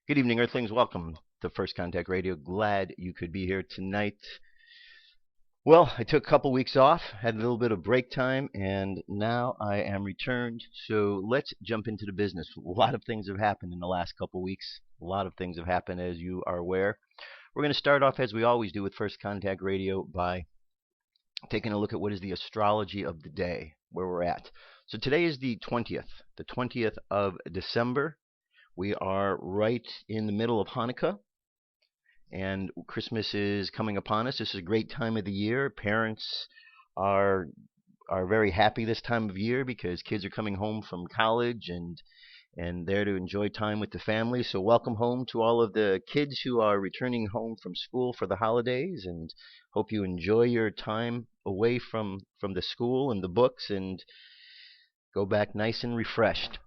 Good evening, Earthlings. Welcome to First Contact Radio. Glad you could be here tonight. Well, I took a couple weeks off, had a little bit of break time, and now I am returned. So let's jump into the business. A lot of things have happened in the last couple weeks. A lot of things have happened, as you are aware. We're going to start off, as we always do, with First Contact Radio by taking a look at what is the astrology of the day, where we're at. So today is the 20th of December. We are right in the middle of Hanukkah, and Christmas is coming upon us. This is a great time of the year. Parents are are very happy this time of year because kids are coming home from college and there to enjoy time with the family. So welcome home to all of the kids who are returning home from school for the holidays, and hope you enjoy your time away from the school and the books and go back nice and refreshed.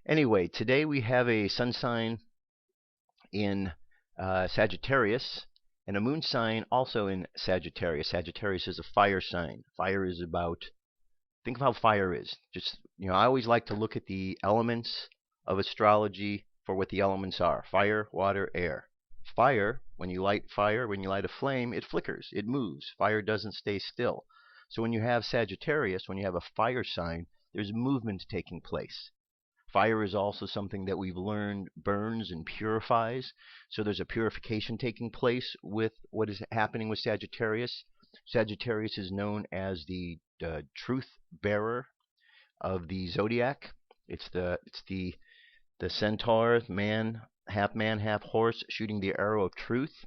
Anyway, today we have a sun sign in Sagittarius and a moon sign also in Sagittarius. Sagittarius is a fire sign. Fire is about, think of how fire is. Just, I always like to look at the elements of astrology for what the elements are: fire, water, air. Fire, when you light a flame, it flickers, it moves. Fire doesn't stay still. So when you have Sagittarius, when you have a fire sign, there's movement taking place. Fire is also something that we've learned burns and purifies. So there's a purification taking place with what is happening with Sagittarius. Sagittarius is known as the truth bearer of the zodiac. It's the centaur, man, half horse, shooting the arrow of truth.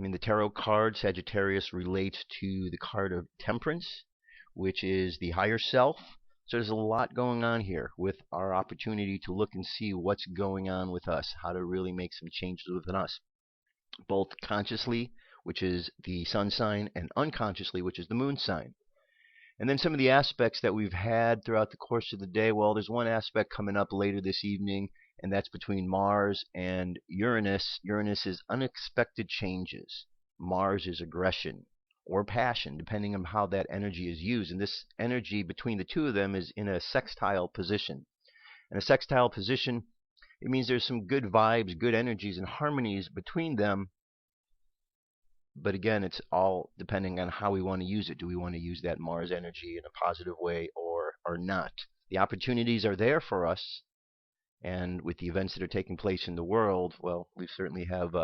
In the tarot card, Sagittarius relates to the card of temperance, which is the higher self. So there's a lot going on here with our opportunity to look and see what's going on with us, how to really make some changes within us, both consciously, which is the sun sign, and unconsciously, which is the moon sign. And then some of the aspects that we've had throughout the course of the day. Well, there's one aspect coming up later this evening, and that's between Mars and Uranus. Uranus is unexpected changes. Mars is aggression or passion, depending on how that energy is used. And this energy between the two of them is in a sextile position. And a sextile position, it means there's some good vibes, good energies, and harmonies between them. But again, it's all depending on how we want to use it. Do we want to use that Mars energy in a positive way or not? The opportunities are there for us. And with the events that are taking place in the world, well, we certainly have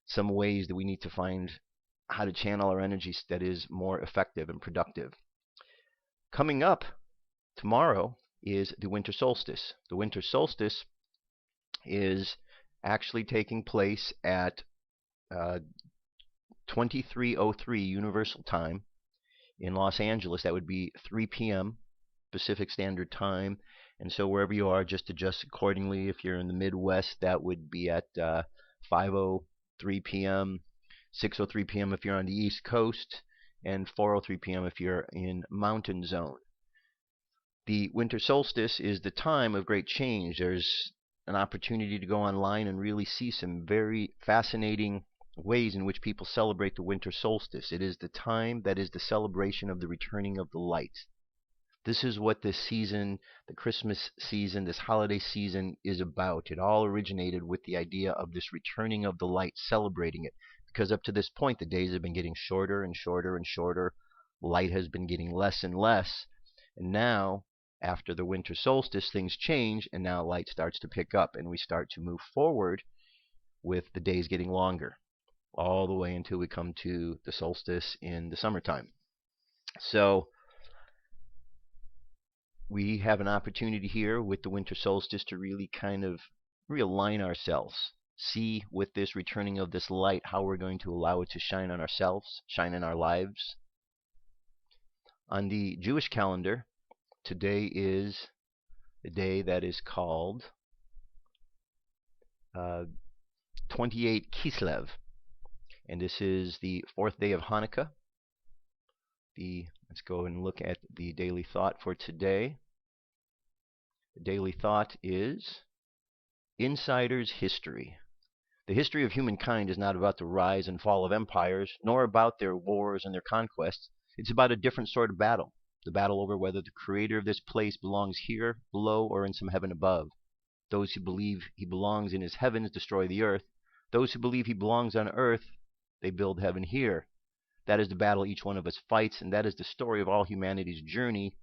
some ways that we need to find how to channel our energies that is more effective and productive. Coming up tomorrow is the winter solstice. The winter solstice is actually taking place at 23:03 Universal Time in Los Angeles. That would be 3 p.m. Pacific Standard Time. And so wherever you are, just adjust accordingly. If you're in the Midwest, that would be at 5:03 p.m., 6:03 p.m. if you're on the East Coast, and 4:03 p.m. if you're in Mountain Zone. The winter solstice is the time of great change. There's an opportunity to go online and really see some very fascinating ways in which people celebrate the winter solstice. It is the time that is the celebration of the returning of the light. This is what this season, the Christmas season, this holiday season is about. It all originated with the idea of this returning of the light, celebrating it. Because up to this point, the days have been getting shorter and shorter and shorter. Light has been getting less and less. And now, after the winter solstice, things change, and now light starts to pick up, and we start to move forward with the days getting longer, all the way until we come to the solstice in the summertime. So we have an opportunity here with the winter solstice to really kind of realign ourselves, see with this returning of this light how we're going to allow it to shine on ourselves, shine in our lives. On the Jewish calendar, today is the day that is called 28 Kislev, and this is the fourth day of Hanukkah. Let's go and look at the daily thought for today. The daily thought is Insider's History. The history of humankind is not about the rise and fall of empires, nor about their wars and their conquests. It's about a different sort of battle, the battle over whether the creator of this place belongs here below or in some heaven above. Those who believe he belongs in his heavens destroy the earth. Those who believe he belongs on earth, they build heaven here. That is the battle each one of us fights, and that is the story of all humanity's journey,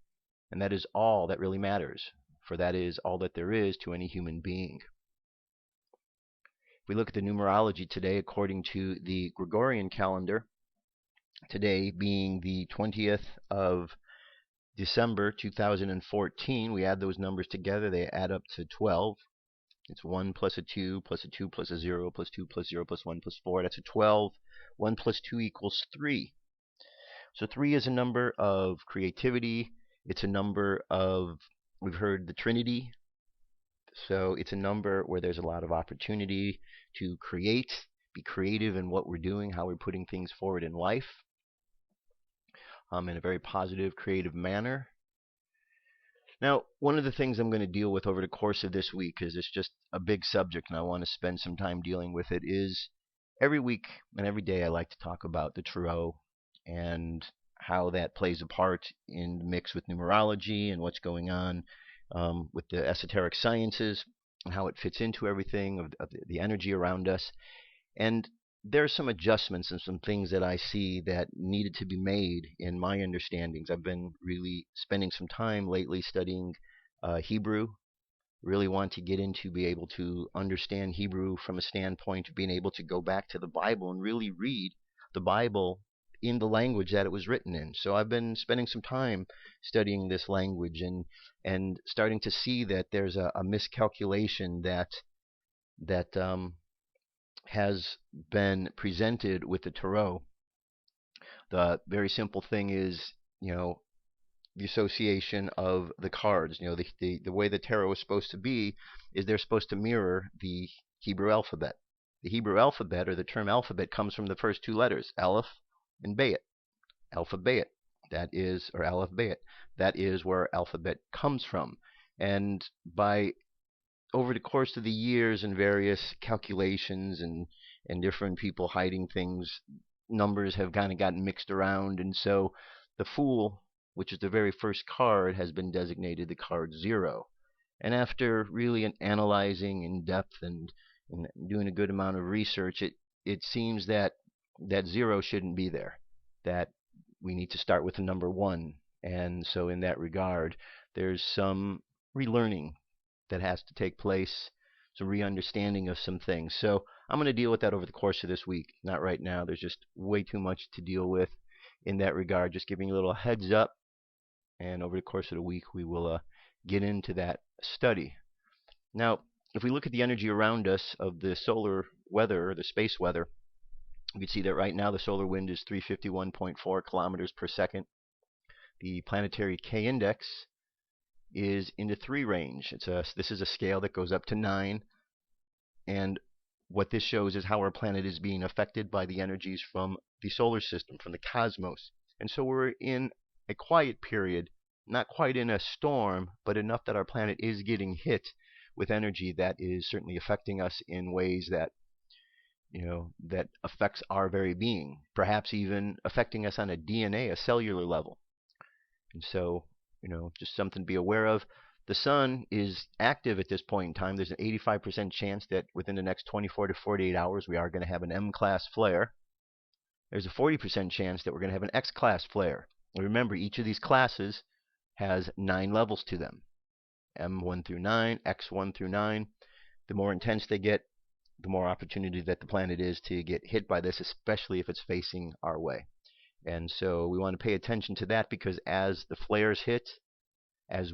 and that is all that really matters, for that is all that there is to any human being. If we look at the numerology today, according to the Gregorian calendar, today being the 20th of December 2014, we add those numbers together, they add up to 12. It's 1 plus a 2 plus a 2 plus a 0 plus 2 plus 0 plus 1 plus 4. That's a 12. 1 plus 2 equals 3. So 3 is a number of creativity. It's a number of, we've heard the Trinity. So it's a number where there's a lot of opportunity to create, be creative in what we're doing, how we're putting things forward in life, in a very positive, creative manner. Now, one of the things I'm going to deal with over the course of this week, because it's just a big subject and I want to spend some time dealing with it, is every week and every day I like to talk about the tarot and how that plays a part in the mix with numerology and what's going on with the esoteric sciences and how it fits into everything of the energy around us. And there are some adjustments and some things that I see that needed to be made in my understandings. I've been really spending some time lately studying Hebrew. Really want to get into be able to understand Hebrew from a standpoint of being able to go back to the Bible and really read the Bible in the language that it was written in. So I've been spending some time studying this language and starting to see that there's a miscalculation that has been presented with the tarot. The very simple thing is, the association of the cards. The way the tarot is supposed to be is they're supposed to mirror the Hebrew alphabet. The Hebrew alphabet, or the term alphabet, comes from the first two letters, Aleph and Bayet. Alphabet, that is, or Aleph Bayet, that is where alphabet comes from. And over the course of the years and various calculations and different people hiding things, numbers have kind of gotten mixed around, and so the Fool, which is the very first card, has been designated the card 0. And after really analyzing in depth and doing a good amount of research, it seems that 0 shouldn't be there, that we need to start with the number 1. And so in that regard, there's some relearning that has to take place, some re-understanding of some things. So I'm going to deal with that over the course of this week. Not right now. There's just way too much to deal with in that regard. Just giving you a little heads up. And over the course of the week, we will get into that study. Now, if we look at the energy around us of the solar weather, or the space weather, you can see that right now the solar wind is 351.4 kilometers per second. The planetary K-index is in the 3 range. This is a scale that goes up to 9, and what this shows is how our planet is being affected by the energies from the solar system, from the cosmos. And so we're in a quiet period, not quite in a storm, but enough that our planet is getting hit with energy that is certainly affecting us in ways that that affects our very being, perhaps even affecting us on a DNA, a cellular level. And so just something to be aware of. The sun is active at this point in time. There's an 85% chance that within the next 24 to 48 hours we are going to have an M-class flare. There's a 40% chance that we're going to have an X-class flare. And remember, each of these classes has 9 levels to them. M1 through 9, X1 through 9. The more intense they get, the more opportunity that the planet is to get hit by this, especially if it's facing our way. And so we want to pay attention to that, because as the flares hit, as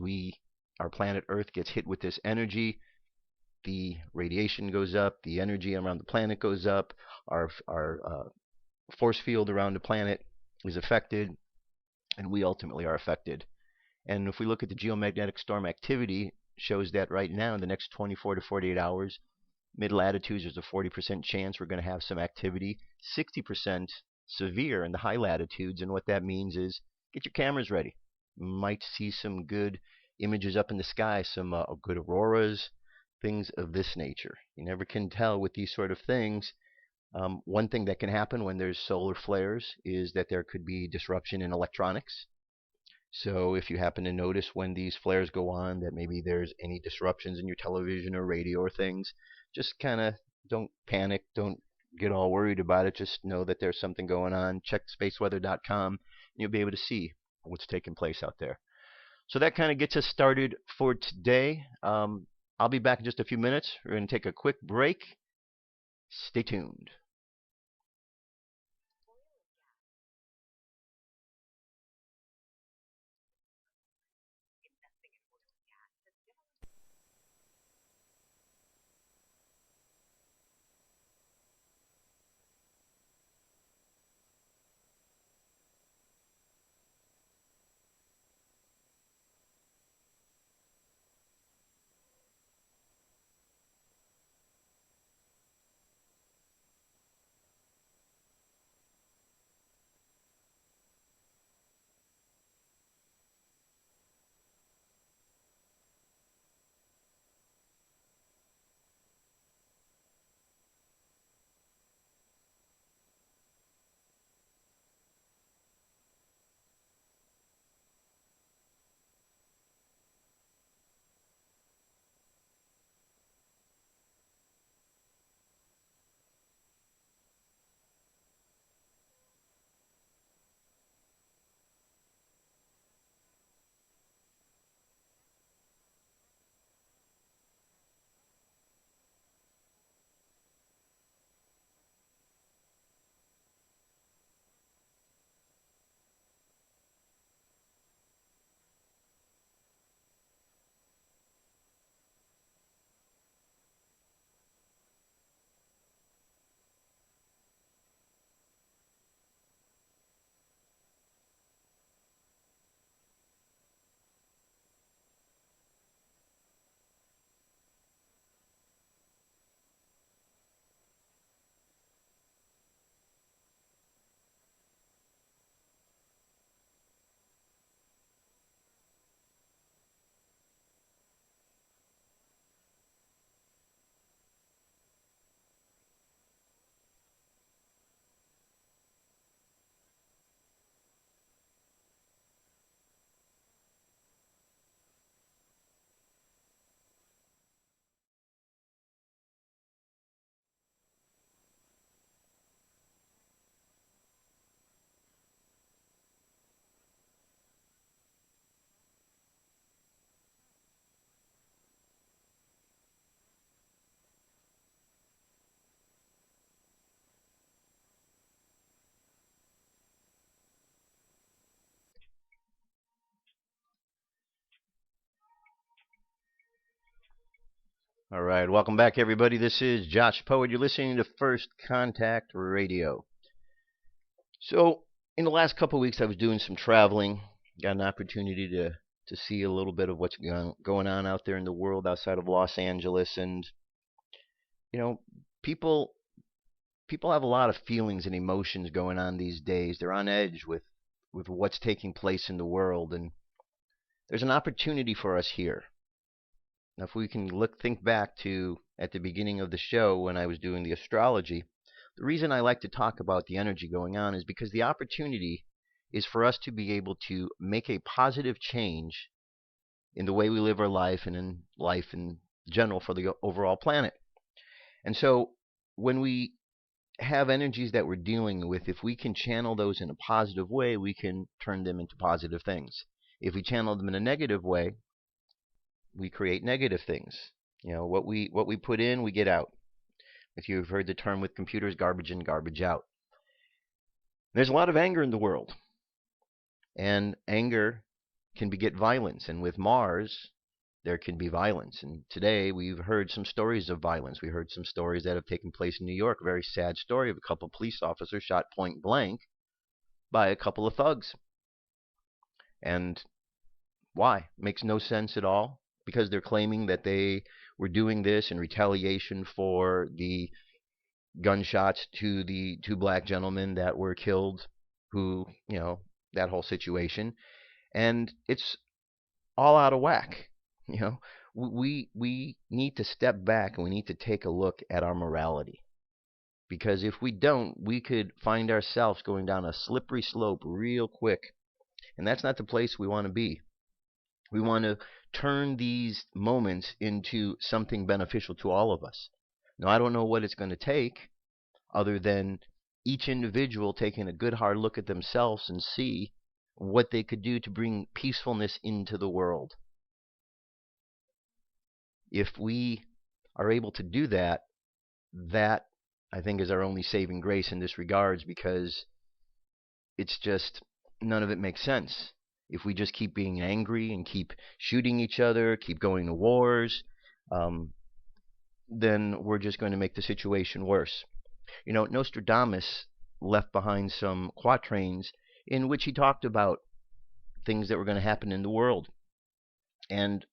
our planet Earth gets hit with this energy, the radiation goes up, the energy around the planet goes up, our force field around the planet is affected, and we ultimately are affected. And if we look at the geomagnetic storm activity, shows that right now in the next 24 to 48 hours, mid-latitudes, there's a 40% chance we're going to have some activity, 60% severe in the high latitudes. And what that means is get your cameras ready. You might see some good images up in the sky, some good auroras, things of this nature. You never can tell with these sort of things. One thing that can happen when there's solar flares is that there could be disruption in electronics. So if you happen to notice when these flares go on that maybe there's any disruptions in your television or radio or things, just kind of don't panic, don't get all worried about it. Just know that there's something going on. Check spaceweather.com and you'll be able to see what's taking place out there. So that kind of gets us started for today. I'll be back in just a few minutes. We're going to take a quick break. Stay tuned. All right, welcome back, everybody. This is Josh Poet. You're listening to First Contact Radio. So, in the last couple of weeks, I was doing some traveling. Got an opportunity to see a little bit of what's going on out there in the world outside of Los Angeles, and you know, people people have a lot of feelings and emotions going on these days. They're on edge with what's taking place in the world, and there's an opportunity for us here. Now, if we can think back to at the beginning of the show when I was doing the astrology, the reason I like to talk about the energy going on is because the opportunity is for us to be able to make a positive change in the way we live our life and in life in general for the overall planet. And so when we have energies that we're dealing with, if we can channel those in a positive way, we can turn them into positive things. If we channel them in a negative way, we create negative things. What we put in, we get out. If you've heard the term with computers, garbage in, garbage out. There's a lot of anger in the world, and anger can beget violence. And with Mars, there can be violence. And today we've heard some stories of violence. We heard some stories that have taken place in New York. A very sad story of a couple of police officers shot point blank by a couple of thugs. And why? Makes no sense at all. Because they're claiming that they were doing this in retaliation for the gunshots to the two black gentlemen that were killed, who, that whole situation. And it's all out of whack. You know, we need to step back and we need to take a look at our morality. Because if we don't, we could find ourselves going down a slippery slope real quick. And that's not the place we want to be. We want to turn these moments into something beneficial to all of us. Now, I don't know what it's going to take other than each individual taking a good hard look at themselves and see what they could do to bring peacefulness into the world. If we are able to do that, that I think is our only saving grace in this regards, because it's just none of it makes sense. If we just keep being angry and keep shooting each other, keep going to wars, then we're just going to make the situation worse. You know, Nostradamus left behind some quatrains in which he talked about things that were going to happen in the world. And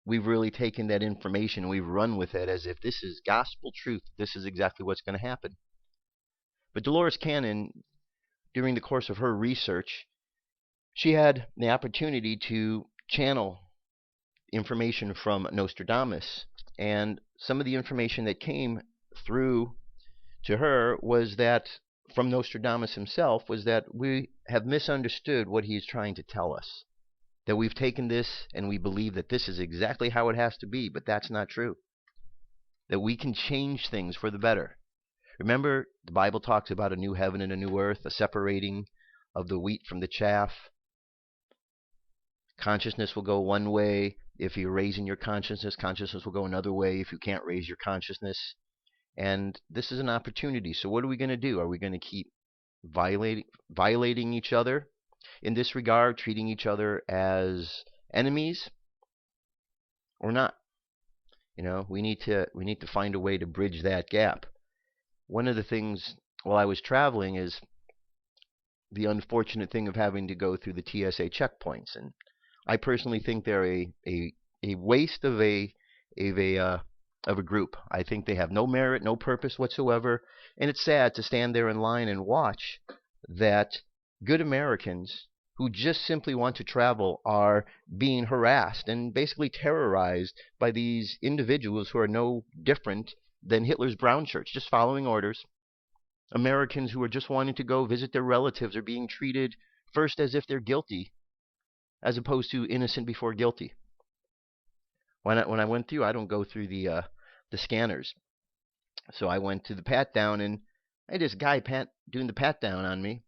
we've really taken that information and we've run with it as if this is gospel truth. This is exactly what's going to happen. But Dolores Cannon, during the course of her research, she had the opportunity to channel information from Nostradamus. And some of the information that came through to her was that, from Nostradamus himself, was that we have misunderstood what he's trying to tell us. That we've taken this and we believe that this is exactly how it has to be, but that's not true. That we can change things for the better. Remember, the Bible talks about a new heaven and a new earth, a separating of the wheat from the chaff. Consciousness will go one way. If you're raising your consciousness, consciousness will go another way if you can't raise your consciousness. And this is an opportunity. So what are we going to do? Are we going to keep violating each other in this regard, treating each other as enemies, or not? You know, we need to find a way to bridge that gap. One of the things while I was traveling is the unfortunate thing of having to go through the TSA checkpoints, and I personally think they're a waste of a group. I think they have no merit, no purpose whatsoever, and it's sad to stand there in line and watch that good Americans who just simply want to travel are being harassed and basically terrorized by these individuals who are no different than Hitler's brown shirts, just following orders. Americans who are just wanting to go visit their relatives are being treated first as if they're guilty, as opposed to innocent before guilty. When I went through, I don't go through the scanners, so I went to the pat down, and I had this guy doing the pat down on me.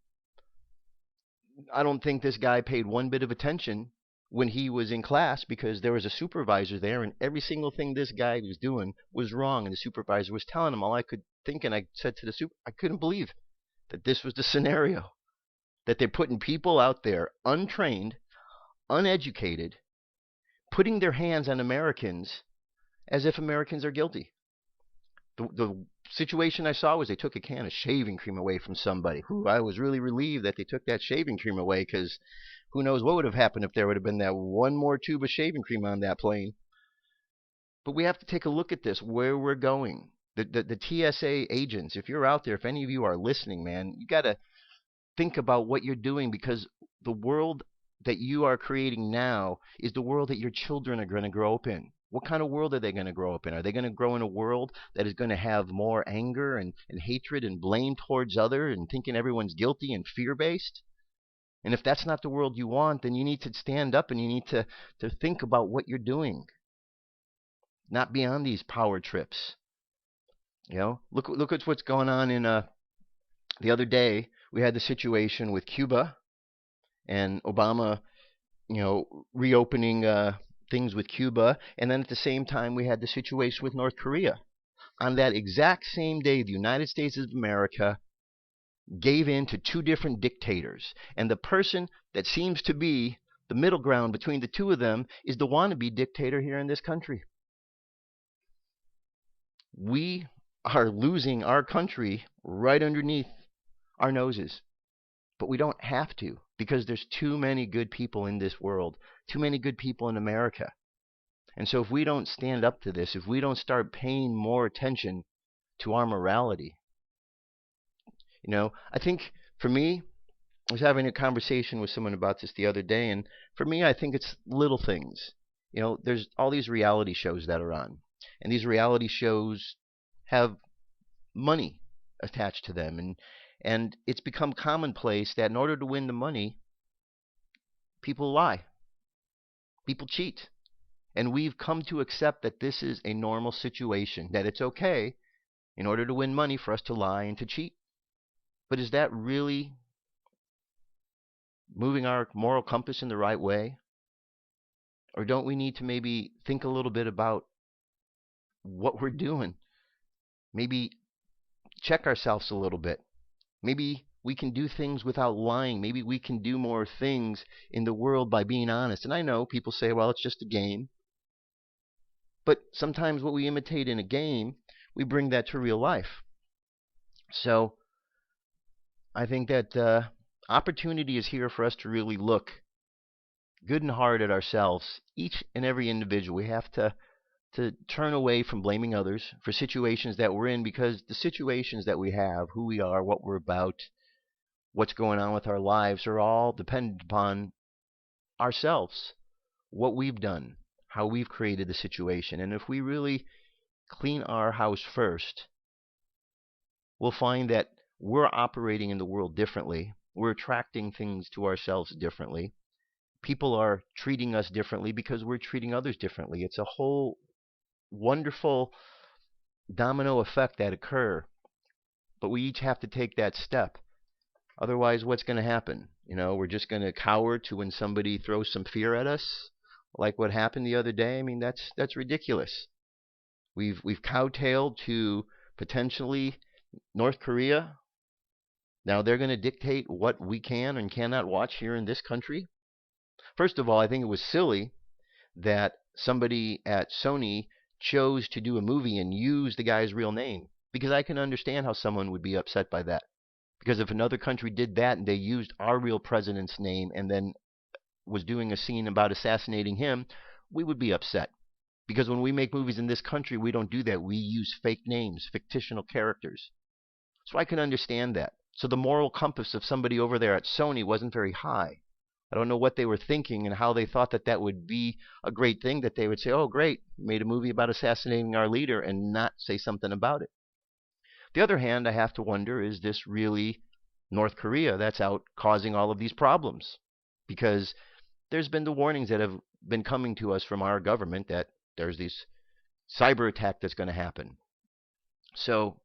I don't think this guy paid one bit of attention when he was in class, because there was a supervisor there, and every single thing this guy was doing was wrong, and the supervisor was telling him. All I could think, and I said to the I couldn't believe that this was the scenario, that they're putting people out there untrained, uneducated, putting their hands on Americans as if Americans are guilty. The situation I saw was they took a can of shaving cream away from somebody. I was really relieved that they took that shaving cream away, because who knows what would have happened if there would have been that one more tube of shaving cream on that plane. But we have to take a look at this, where we're going. The TSA agents, if you're out there, if any of you are listening, man, you got to think about what you're doing, because the world that you are creating now is the world that your children are going to grow up in. What kind of world are they going to grow up in? Are they going to grow in a world that is going to have more anger and hatred and blame towards others, and thinking everyone's guilty and fear-based? And if that's not the world you want, then you need to stand up and you need to think about what you're doing. Not be on these power trips. You know, look at what's going on in the other day. We had the situation with Cuba and Obama, reopening things with Cuba, and then at the same time we had the situation with North Korea. On that exact same day, the United States of America gave in to two different dictators, and the person that seems to be the middle ground between the two of them is the wannabe dictator here in this country. We are losing our country right underneath our noses. But we don't have to, because there's too many good people in this world, too many good people in America. And so if we don't stand up to this, if we don't start paying more attention to our morality, I think for me, I was having a conversation with someone about this the other day, and for me, I think it's little things. There's all these reality shows that are on, and these reality shows have money attached to them, and it's become commonplace that in order to win the money, People lie. People cheat. And we've come to accept that this is a normal situation, that it's okay in order to win money for us to lie and to cheat. But is that really moving our moral compass in the right way? Or don't we need to maybe think a little bit about what we're doing? Maybe check ourselves a little bit. Maybe we can do things without lying. Maybe we can do more things in the world by being honest. And I know people say, well, it's just a game. But sometimes what we imitate in a game, we bring that to real life. So I think that opportunity is here for us to really look good and hard at ourselves. Each and every individual, we have to turn away from blaming others for situations that we're in, because the situations that we have, who we are, what we're about, what's going on with our lives, are all dependent upon ourselves, what we've done, how we've created the situation. And if we really clean our house first, we'll find that we're operating in the world differently. We're attracting things to ourselves differently. People are treating us differently because we're treating others differently. It's a whole wonderful domino effect that occur, but we each have to take that step. Otherwise, what's going to happen? We're just going to cower to when somebody throws some fear at us, like what happened the other day. I mean, that's ridiculous. We've kowtowed to potentially North Korea. Now they're going to dictate what we can and cannot watch here in this country. First of all, I think it was silly that somebody at Sony chose to do a movie and use the guy's real name, because I can understand how someone would be upset by that. Because if another country did that and they used our real president's name and then was doing a scene about assassinating him, we would be upset. Because when we make movies in this country, we don't do that. We use fake names, fictional characters. So I can understand that. So the moral compass of somebody over there at Sony wasn't very high. I don't know what they were thinking and how they thought that that would be a great thing, that they would say, oh, great, made a movie about assassinating our leader, and not say something about it. The other hand, I have to wonder, is this really North Korea that's out causing all of these problems? Because there's been the warnings that have been coming to us from our government that there's this cyber attack that's going to happen. So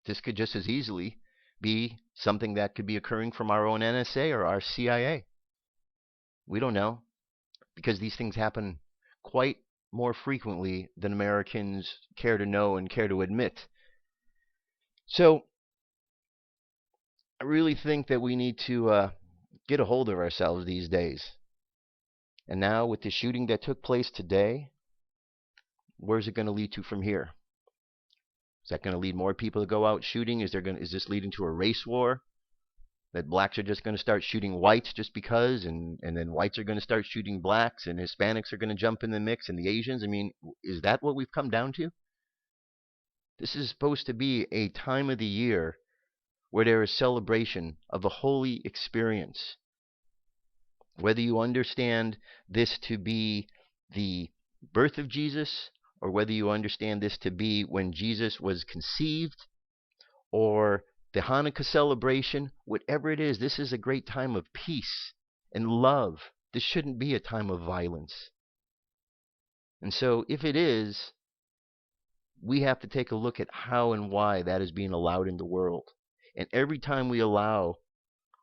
this could just as easily be something that could be occurring from our own NSA or our CIA. We don't know, because these things happen quite more frequently than Americans care to know and care to admit. So I really think that we need to get a hold of ourselves these days. And now with the shooting that took place today, where's it going to lead to from here? Is that going to lead more people to go out shooting? Is this leading to a race war? That blacks are just going to start shooting whites just because, and then whites are going to start shooting blacks, and Hispanics are going to jump in the mix, and the Asians? I mean, is that what we've come down to? This is supposed to be a time of the year where there is celebration of a holy experience. Whether you understand this to be the birth of Jesus, or whether you understand this to be when Jesus was conceived, or the Hanukkah celebration, whatever it is, this is a great time of peace and love. This shouldn't be a time of violence. And so if it is, we have to take a look at how and why that is being allowed in the world. And every time we allow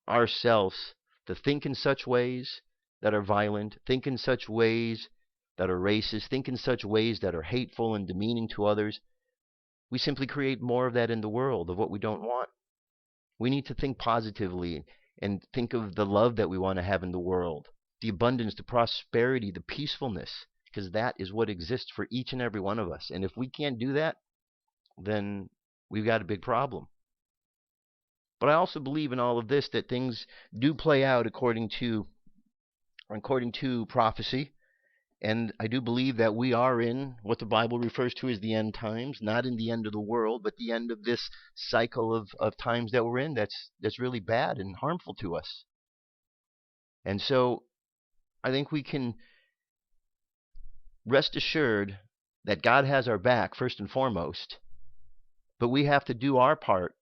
ourselves to think in such ways that are violent, think in such ways that are racist, think in such ways that are hateful and demeaning to others, we simply create more of that in the world, of what we don't want. We need to think positively and think of the love that we want to have in the world, the abundance, the prosperity, the peacefulness, because that is what exists for each and every one of us. And if we can't do that, then we've got a big problem. But I also believe in all of this, that things do play out according to prophecy. And I do believe that we are in what the Bible refers to as the end times, not in the end of the world, but the end of this cycle of times that we're in that's really bad and harmful to us. And so I think we can rest assured that God has our back first and foremost, but we have to do our part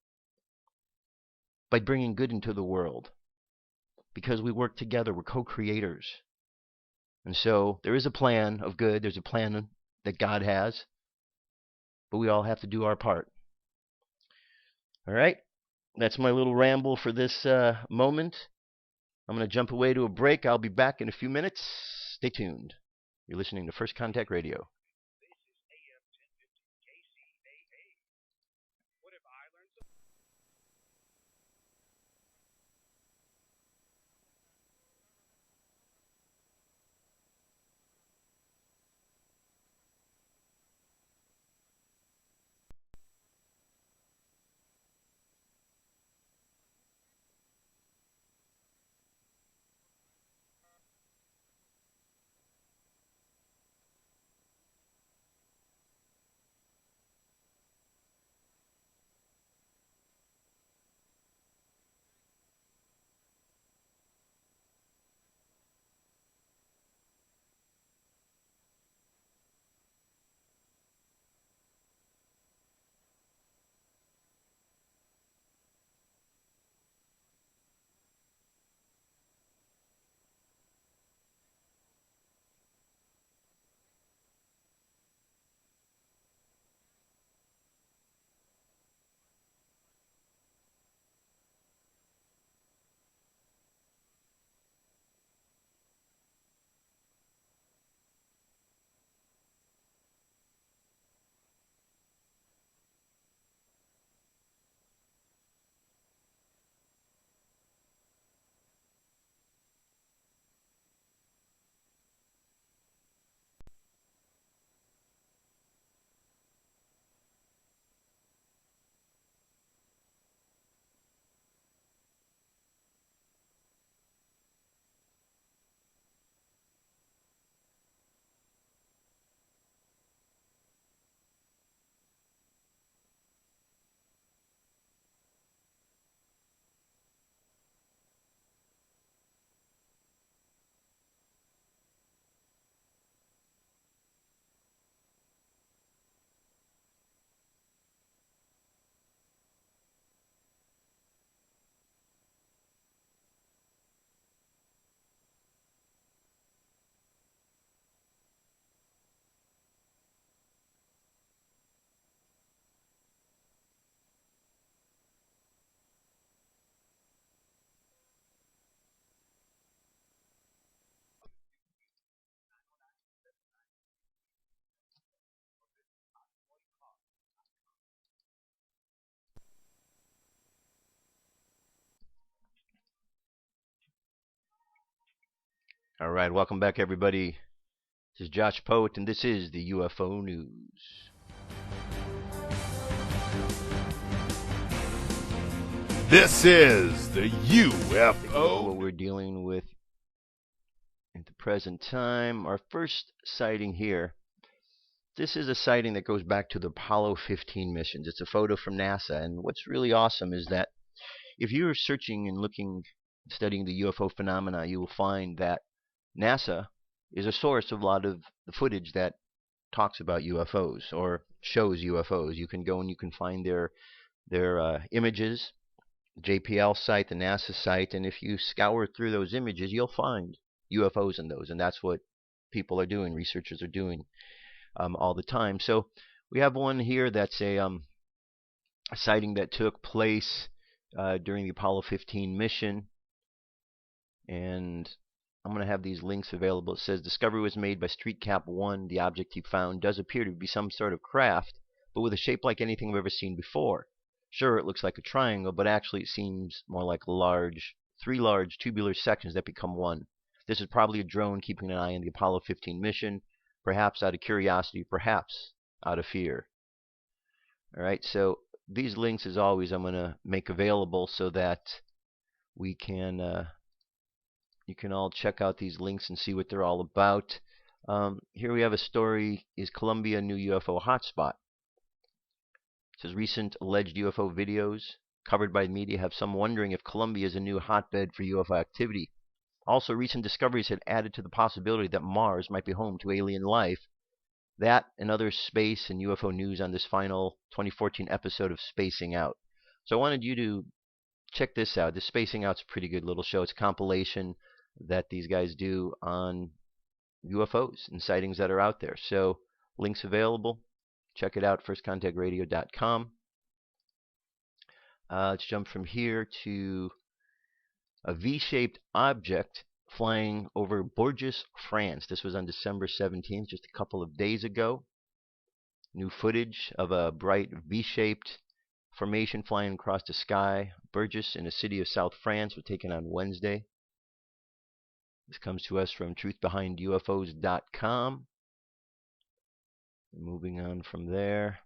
by bringing good into the world. because we work together. We're co-creators. And so there is a plan of good. There's a plan that God has, but we all have to do our part. All right? That's my little ramble for this moment. I'm going to jump away to a break. I'll be back in a few minutes. Stay tuned. You're listening to First Contact Radio. All right, welcome back, everybody. This is Josh Poet, and this is the UFO News. This is the UFO. What we're dealing with at the present time. Our first sighting here. This is a sighting that goes back to the Apollo 15 missions. It's a photo from NASA, and what's really awesome is that if you're searching and looking, studying the UFO phenomena, you will find that NASA is a source of a lot of the footage that talks about UFOs or shows UFOs. You can go and you can find their images, JPL site, the NASA site, and if you scour through those images, you'll find UFOs in those, and that's what people are doing, researchers are doing all the time. So we have one here that's a sighting that took place during the Apollo 15 mission, and I'm going to have these links available. It says discovery was made by Street Cap 1. The object he found does appear to be some sort of craft, but with a shape like anything we've ever seen before. Sure, it looks like a triangle, but actually it seems more like three large tubular sections that become one. This is probably a drone keeping an eye on the Apollo 15 mission, perhaps out of curiosity, perhaps out of fear. All right, so these links, as always, I'm going to make available so that we can you can all check out these links and see what they're all about. Here we have a story, is Colombia a new UFO hotspot? It says recent alleged UFO videos covered by media have some wondering if Colombia is a new hotbed for UFO activity. Also, recent discoveries had added to the possibility that Mars might be home to alien life. That and other space and UFO news on this final 2014 episode of Spacing Out. So I wanted you to check this out. This Spacing Out's a pretty good little show. It's a compilation that these guys do on UFOs and sightings that are out there. So links available. Check it out, firstcontactradio.com. Let's jump from here to a V-shaped object flying over Bourges, France. This was on December 17th, just a couple of days ago. New footage of a bright V-shaped formation flying across the sky. Bourges in a city of South France was taken on Wednesday. This comes to us from truthbehindufos.com. Moving on from there.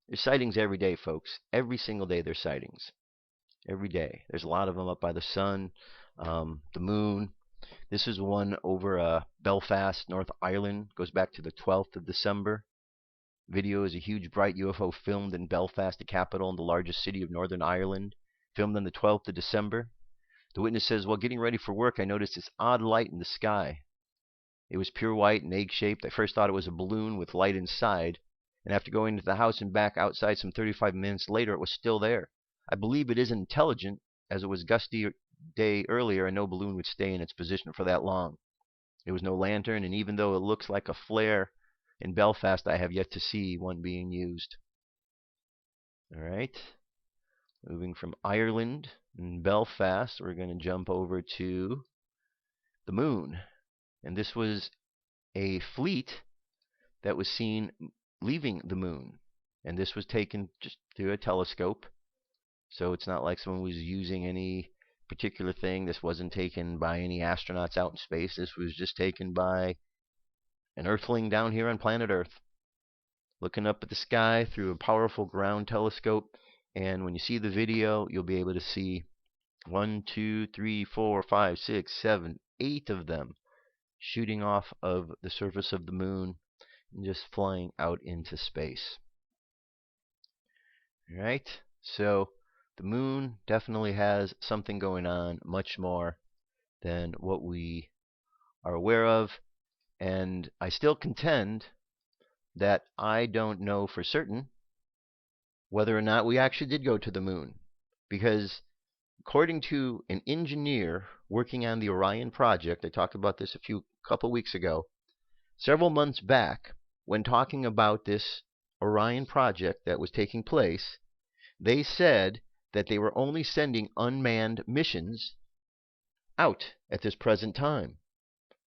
There's sightings every day, folks. Every single day there's sightings. Every day. There's a lot of them up by the sun, the moon. This is one over Belfast, North Ireland. Goes back to the 12th of December. Video is a huge bright UFO filmed in Belfast, the capital and the largest city of Northern Ireland. Filmed on the 12th of December. The witness says, while getting ready for work, I noticed this odd light in the sky. It was pure white and egg-shaped. I first thought it was a balloon with light inside. And after going into the house and back outside some 35 minutes later, it was still there. I believe it is intelligent, as it was gusty day earlier and no balloon would stay in its position for that long. There was no lantern, and even though it looks like a flare in Belfast, I have yet to see one being used. All right. Moving from Ireland and Belfast, we're going to jump over to the moon. And this was a fleet that was seen leaving the moon. And this was taken just through a telescope. So it's not like someone was using any particular thing. This wasn't taken by any astronauts out in space. This was just taken by an earthling down here on planet Earth, looking up at the sky through a powerful ground telescope. And when you see the video, you'll be able to see 1, 2, 3, 4, 5, 6, 7, 8 of them shooting off of the surface of the moon and just flying out into space. All right, so the moon definitely has something going on, much more than what we are aware of. And I still contend that I don't know for certain whether or not we actually did go to the moon. Because according to an engineer working on the Orion project, I talked about this a couple weeks ago, several months back, when talking about this Orion project that was taking place, they said that they were only sending unmanned missions out at this present time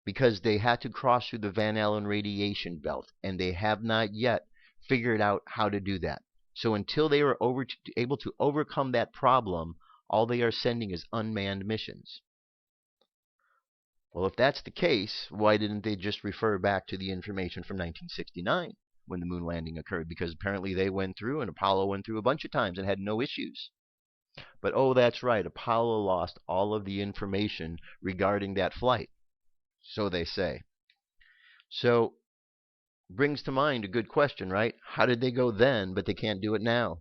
because they had to cross through the Van Allen radiation belt, and they have not yet figured out how to do that. So until they are able to overcome that problem, all they are sending is unmanned missions. Well, if that's the case, why didn't they just refer back to the information from 1969 when the moon landing occurred? Because apparently they went through, and Apollo went through a bunch of times and had no issues. But oh, that's right, Apollo lost all of the information regarding that flight, so they say. So brings to mind a good question, right? How did they go then, but they can't do it now,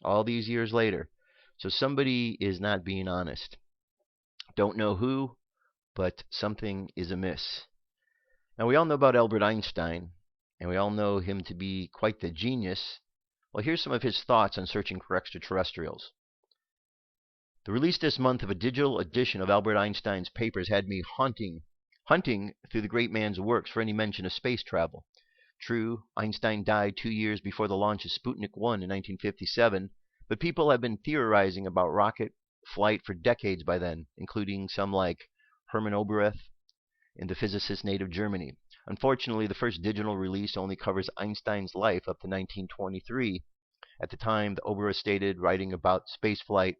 all these years later? So somebody is not being honest. Don't know who, but something is amiss. Now, we all know about Albert Einstein, and we all know him to be quite the genius. Well, here's some of his thoughts on searching for extraterrestrials. The release this month of a digital edition of Albert Einstein's papers had me hunting through the great man's works for any mention of space travel. True, Einstein died 2 years before the launch of Sputnik 1 in 1957, but people have been theorizing about rocket flight for decades by then, including some like Hermann Oberth and the physicist native Germany. Unfortunately, the first digital release only covers Einstein's life up to 1923. At the time, the Oberth stated, writing about spaceflight,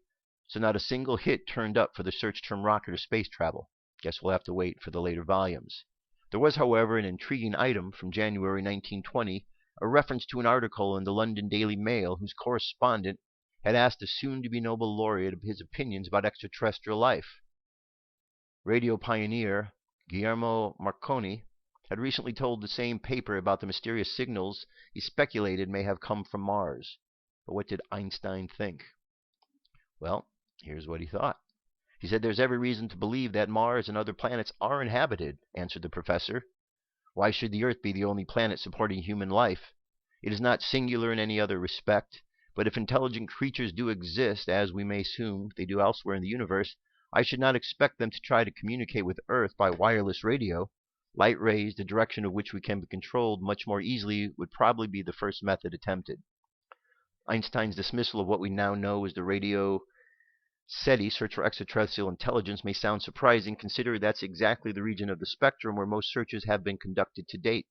so not a single hit turned up for the search term rocket or space travel. Guess we'll have to wait for the later volumes. There was, however, an intriguing item from January 1920, a reference to an article in the London Daily Mail whose correspondent had asked the soon-to-be Nobel laureate of his opinions about extraterrestrial life. Radio pioneer Guillermo Marconi had recently told the same paper about the mysterious signals he speculated may have come from Mars. But what did Einstein think? Well, here's what he thought. He said, "There's every reason to believe that Mars and other planets are inhabited," answered the professor. "Why should the Earth be the only planet supporting human life? It is not singular in any other respect, But if intelligent creatures do exist, as we may assume they do elsewhere in the universe, I should not expect them to try to communicate with Earth by wireless radio. Light rays, the direction of which we can be controlled much more easily, would probably be the first method attempted. Einstein's dismissal of what we now know as the radio SETI, search for extraterrestrial intelligence, may sound surprising, considering that's exactly the region of the spectrum where most searches have been conducted to date.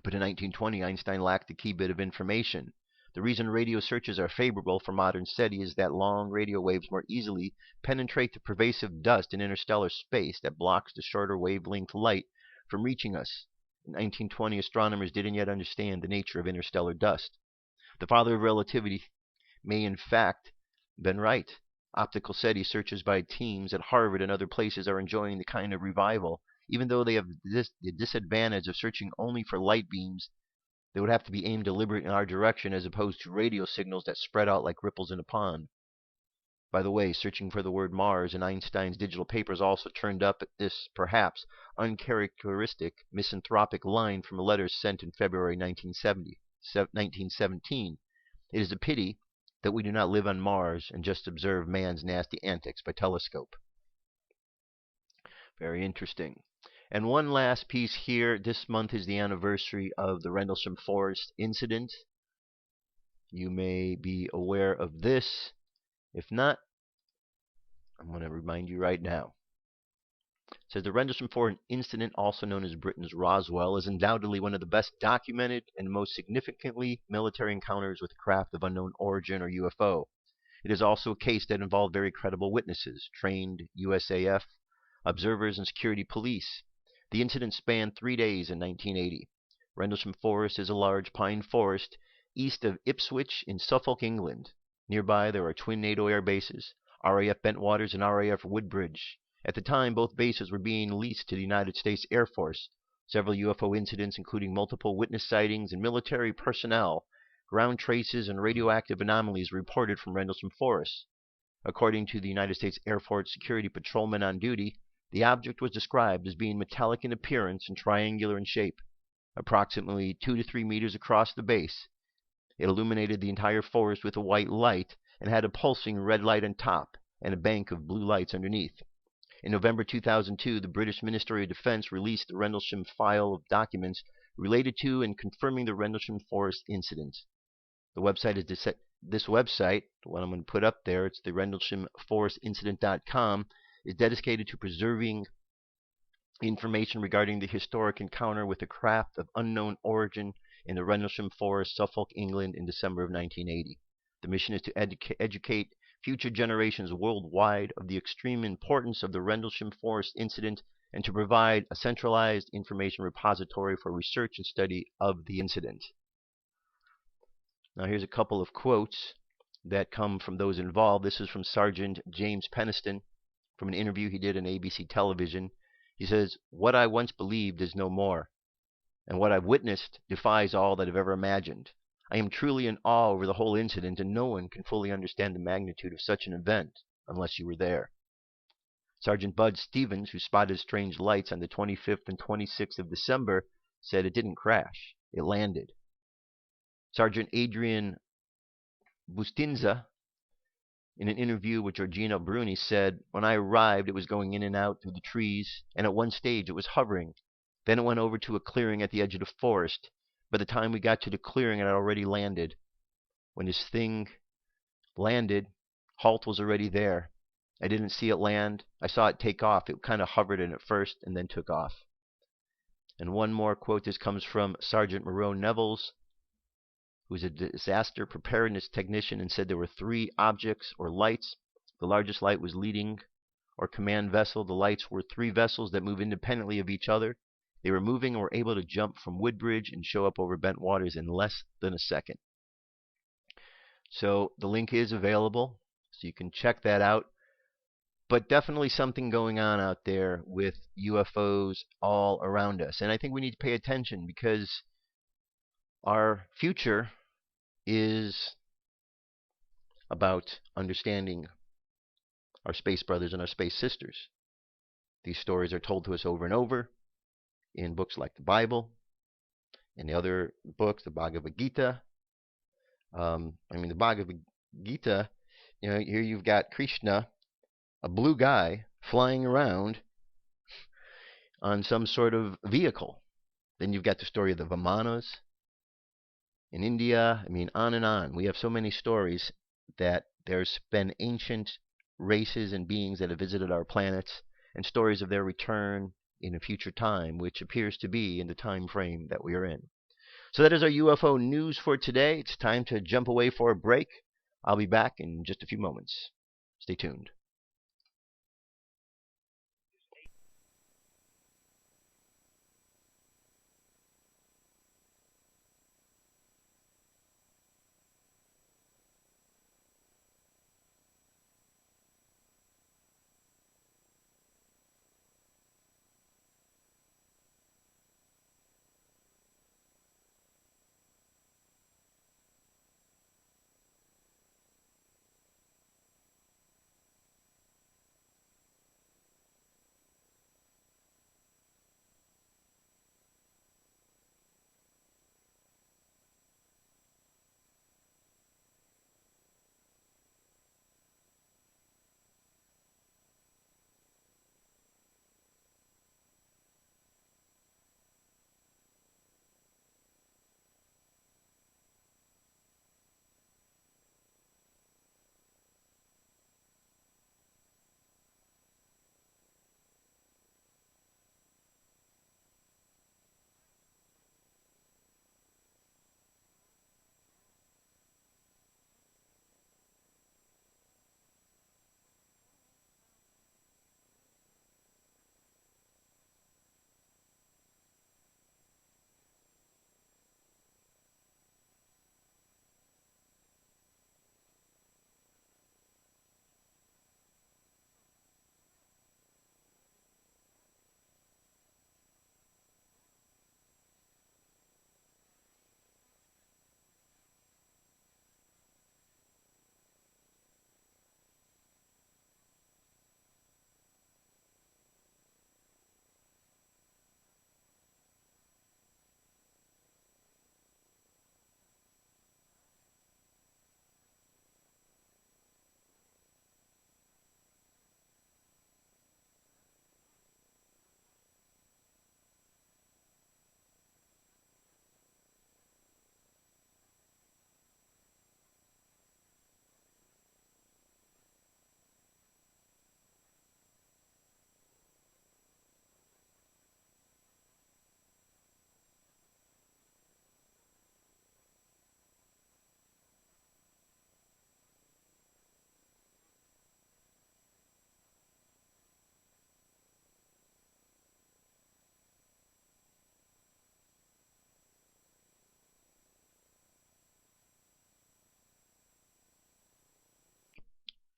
But in 1920, Einstein lacked the key bit of information. The reason radio searches are favorable for modern SETI is that long radio waves more easily penetrate the pervasive dust in interstellar space that blocks the shorter wavelength light from reaching us. In 1920, astronomers didn't yet understand the nature of interstellar dust. The father of relativity may in fact been right. Optical SETI searches by teams at Harvard and other places are enjoying the kind of revival. Even though they have the disadvantage of searching only for light beams, they would have to be aimed deliberately in our direction as opposed to radio signals that spread out like ripples in a pond. By the way, searching for the word Mars in Einstein's digital papers also turned up this, perhaps, uncharacteristic misanthropic line from letters sent in February 1917. It is a pity that we do not live on Mars and just observe man's nasty antics by telescope. Very interesting. And one last piece here. This month is the anniversary of the Rendlesham Forest incident. You may be aware of this. If not, I'm going to remind you right now. It says the Rendlesham Forest incident, also known as Britain's Roswell, is undoubtedly one of the best documented and most significantly military encounters with craft of unknown origin or UFO. It is also a case that involved very credible witnesses, trained USAF observers and security police. The incident spanned 3 days in 1980. Rendlesham Forest is a large pine forest east of Ipswich in Suffolk, England. Nearby there are twin NATO air bases, RAF Bentwaters and RAF Woodbridge. At the time, both bases were being leased to the United States Air Force. Several UFO incidents, including multiple witness sightings and military personnel, ground traces, and radioactive anomalies reported from Rendlesham Forest. According to the United States Air Force security patrolman on duty, the object was described as being metallic in appearance and triangular in shape, approximately 2 to 3 meters across the base. It illuminated the entire forest with a white light and had a pulsing red light on top and a bank of blue lights underneath. In November 2002, the British Ministry of Defense released the Rendlesham file of documents related to and confirming the Rendlesham Forest incident. The website is this website, the one I'm going to put up there, it's the RendleshamForestIncident.com, is dedicated to preserving information regarding the historic encounter with a craft of unknown origin in the Rendlesham Forest, Suffolk, England in December of 1980. The mission is to educate future generations worldwide of the extreme importance of the Rendlesham Forest incident and to provide a centralized information repository for research and study of the incident. Now here's a couple of quotes that come from those involved. This is from Sergeant James Peniston from an interview he did on ABC television. He says, "What I once believed is no more, and what I've witnessed defies all that I've ever imagined. I am truly in awe over the whole incident, and no one can fully understand the magnitude of such an event unless you were there." Sergeant Bud Stevens, who spotted strange lights on the 25th and 26th of December, said it didn't crash, it landed. Sergeant Adrian Bustinza, in an interview with Georgina Bruni, said, "When I arrived, it was going in and out through the trees, and at one stage it was hovering. Then it went over to a clearing at the edge of the forest. By the time we got to the clearing, it had already landed. When this thing landed, Halt was already there. I didn't see it land. I saw it take off. It kind of hovered in at first and then took off." And one more quote. This comes from Sergeant Moreau Nevels, who's a disaster preparedness technician, and said there were 3 objects or lights. The largest light was leading or command vessel. The lights were 3 vessels that move independently of each other. They were moving and were able to jump from Woodbridge and show up over Bentwaters in less than a second. So the link is available, so you can check that out. But definitely something going on out there with UFOs all around us. And I think we need to pay attention because our future is about understanding our space brothers and our space sisters. These stories are told to us over and over in books like the Bible, in the other books, the Bhagavad Gita, The Bhagavad Gita, here you've got Krishna, a blue guy, flying around on some sort of vehicle. Then you've got the story of the Vimanas in India. On and on. We have so many stories that there's been ancient races and beings that have visited our planets, and stories of their return in a future time, which appears to be in the time frame that we are in. So that is our UFO news for today. It's time to jump away for a break. I'll be back in just a few moments. Stay tuned.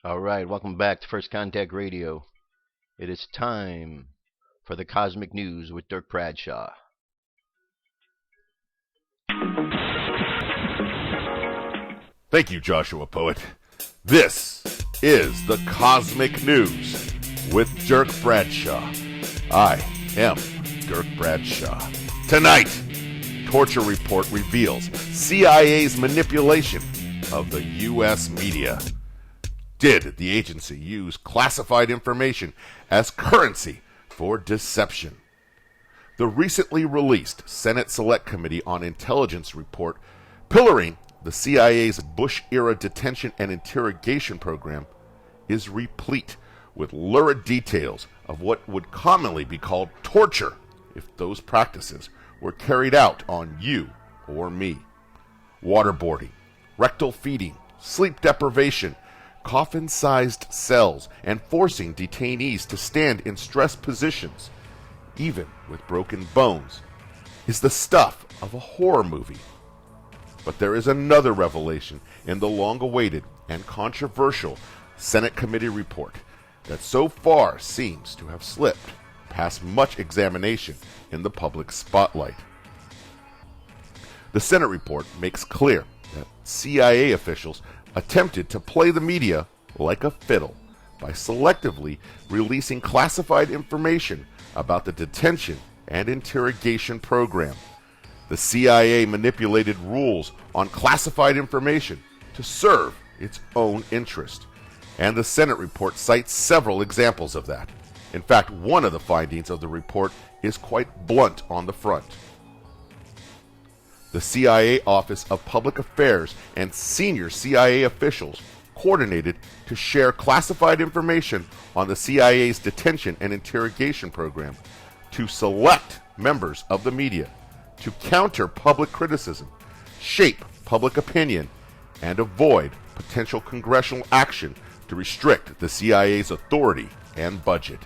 All right, welcome back to First Contact Radio. It is time for the Cosmic News with Dirk Bradshaw. Thank you, Joshua Poet. This is the Cosmic News with Dirk Bradshaw. I am Dirk Bradshaw. Tonight, torture report reveals CIA's manipulation of the U.S. media. Did the agency use classified information as currency for deception? The recently released Senate Select Committee on Intelligence report pillaring the CIA's Bush-era detention and interrogation program is replete with lurid details of what would commonly be called torture if those practices were carried out on you or me. Waterboarding, rectal feeding, sleep deprivation, coffin-sized cells, and forcing detainees to stand in stress positions, even with broken bones, is the stuff of a horror movie. But there is another revelation in the long-awaited and controversial Senate committee report that so far seems to have slipped past much examination in the public spotlight. The Senate report makes clear that CIA officials attempted to play the media like a fiddle by selectively releasing classified information about the detention and interrogation program. The CIA manipulated rules on classified information to serve its own interest. And the Senate report cites several examples of that. In fact, one of the findings of the report is quite blunt on the front. The CIA Office of Public Affairs and senior CIA officials coordinated to share classified information on the CIA's detention and interrogation program to select members of the media, to counter public criticism, shape public opinion, and avoid potential congressional action to restrict the CIA's authority and budget.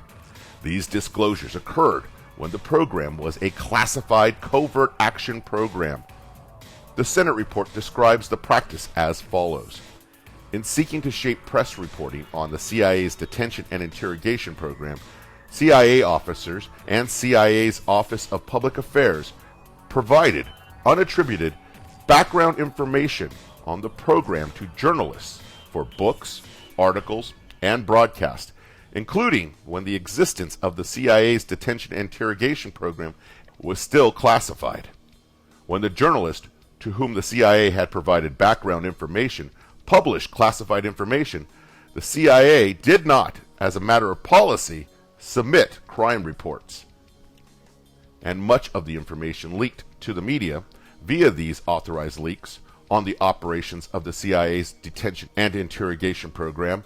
These disclosures occurred when the program was a classified covert action program. The Senate report describes the practice as follows. In seeking to shape press reporting on the CIA's detention and interrogation program, CIA officers and CIA's Office of Public Affairs provided unattributed background information on the program to journalists for books, articles, and broadcast, including when the existence of the CIA's detention and interrogation program was still classified. When the journalist to whom the CIA had provided background information published classified information, the CIA did not, as a matter of policy, submit crime reports. And much of the information leaked to the media via these authorized leaks on the operations of the CIA's detention and interrogation program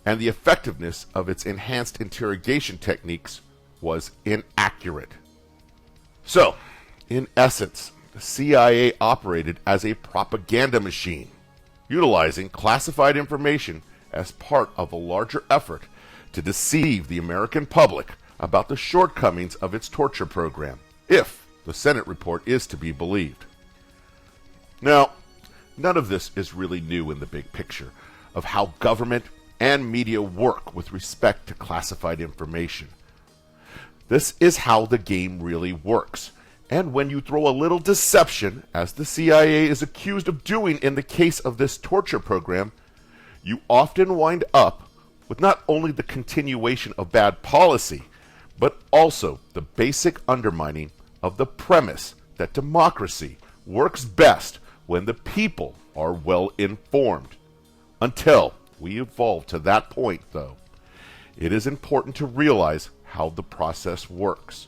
and the effectiveness of its enhanced interrogation techniques was inaccurate. So, in essence, the CIA operated as a propaganda machine, utilizing classified information as part of a larger effort to deceive the American public about the shortcomings of its torture program, if the Senate report is to be believed. Now, none of this is really new in the big picture of how government and media work with respect to classified information. This is how the game really works. And when you throw a little deception, as the CIA is accused of doing in the case of this torture program, you often wind up with not only the continuation of bad policy, but also the basic undermining of the premise that democracy works best when the people are well informed. Until we evolve to that point, though, it is important to realize how the process works.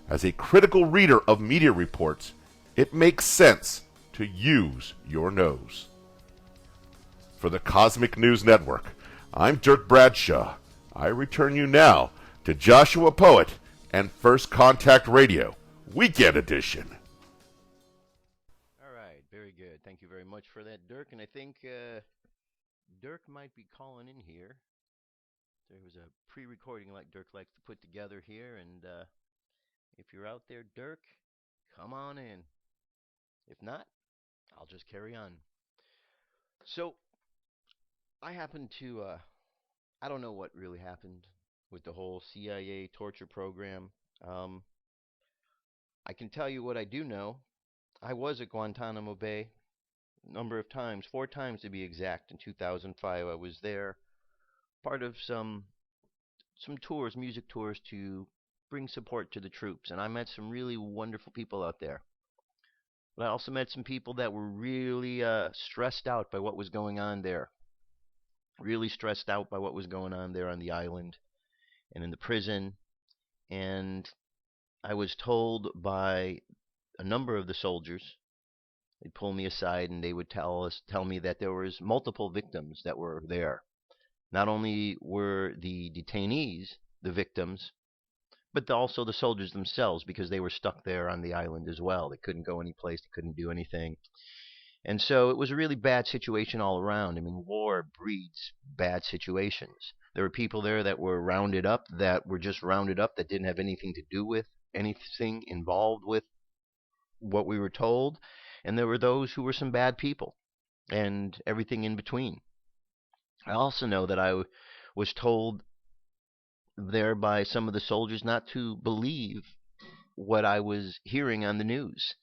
As a critical reader of media reports, it makes sense to use your nose. For the Cosmic News Network, I'm Dirk Bradshaw. I return you now to Joshua Poet and First Contact Radio, Weekend Edition. All right, very good. Thank you very much for that, Dirk. And I think Dirk might be calling in here. There was a pre-recording like Dirk likes to put together here, and if you're out there, Dirk, come on in. If not, I'll just carry on. So, I happen to, I don't know what really happened with the whole CIA torture program. I can tell you what I do know. I was at Guantanamo Bay a number of times, 4 times to be exact. In 2005, I was there, part of some tours, music tours, to bring support to the troops. And I met some really wonderful people out there. But I also met some people that were really stressed out by what was going on there. Really stressed out by what was going on there on the island and in the prison. And I was told by a number of the soldiers, they'd pull me aside and they would tell me that there was multiple victims that were there. Not only were the detainees the victims, but also the soldiers themselves, because they were stuck there on the island as well. They couldn't go any place, they couldn't do anything. And so it was a really bad situation all around. I mean, war breeds bad situations. There were people there that were rounded up, that were just rounded up, that didn't have anything to do with, anything involved with what we were told. And there were those who were some bad people, and everything in between. I also know that I was told there by some of the soldiers not to believe what I was hearing on the news.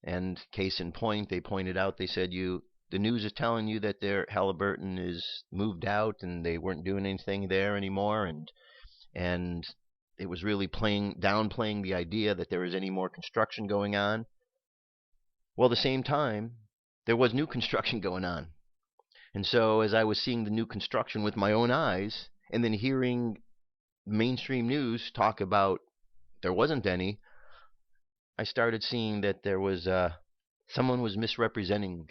And case in point, they pointed out, they said, the news is telling you that their Halliburton is moved out and they weren't doing anything there anymore, and it was really downplaying the idea that there was any more construction going on. Well, at the same time, there was new construction going on. And so as I was seeing the new construction with my own eyes and then hearing mainstream news talk about there wasn't any, I started seeing that there was someone was misrepresenting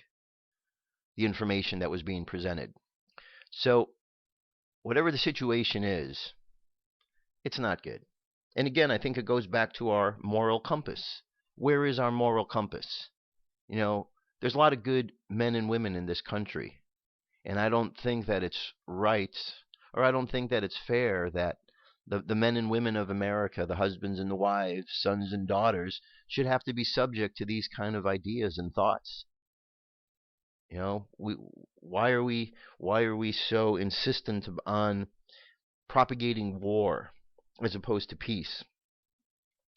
the information that was being presented. So whatever the situation is, it's not good. And again, I think it goes back to our moral compass. Where is our moral compass? You know, there's a lot of good men and women in this country. And I don't think that it's right, or I don't think that it's fair that the men and women of America, the husbands and the wives, sons and daughters, should have to be subject to these kind of ideas and thoughts. You know, why are we so insistent on propagating war as opposed to peace?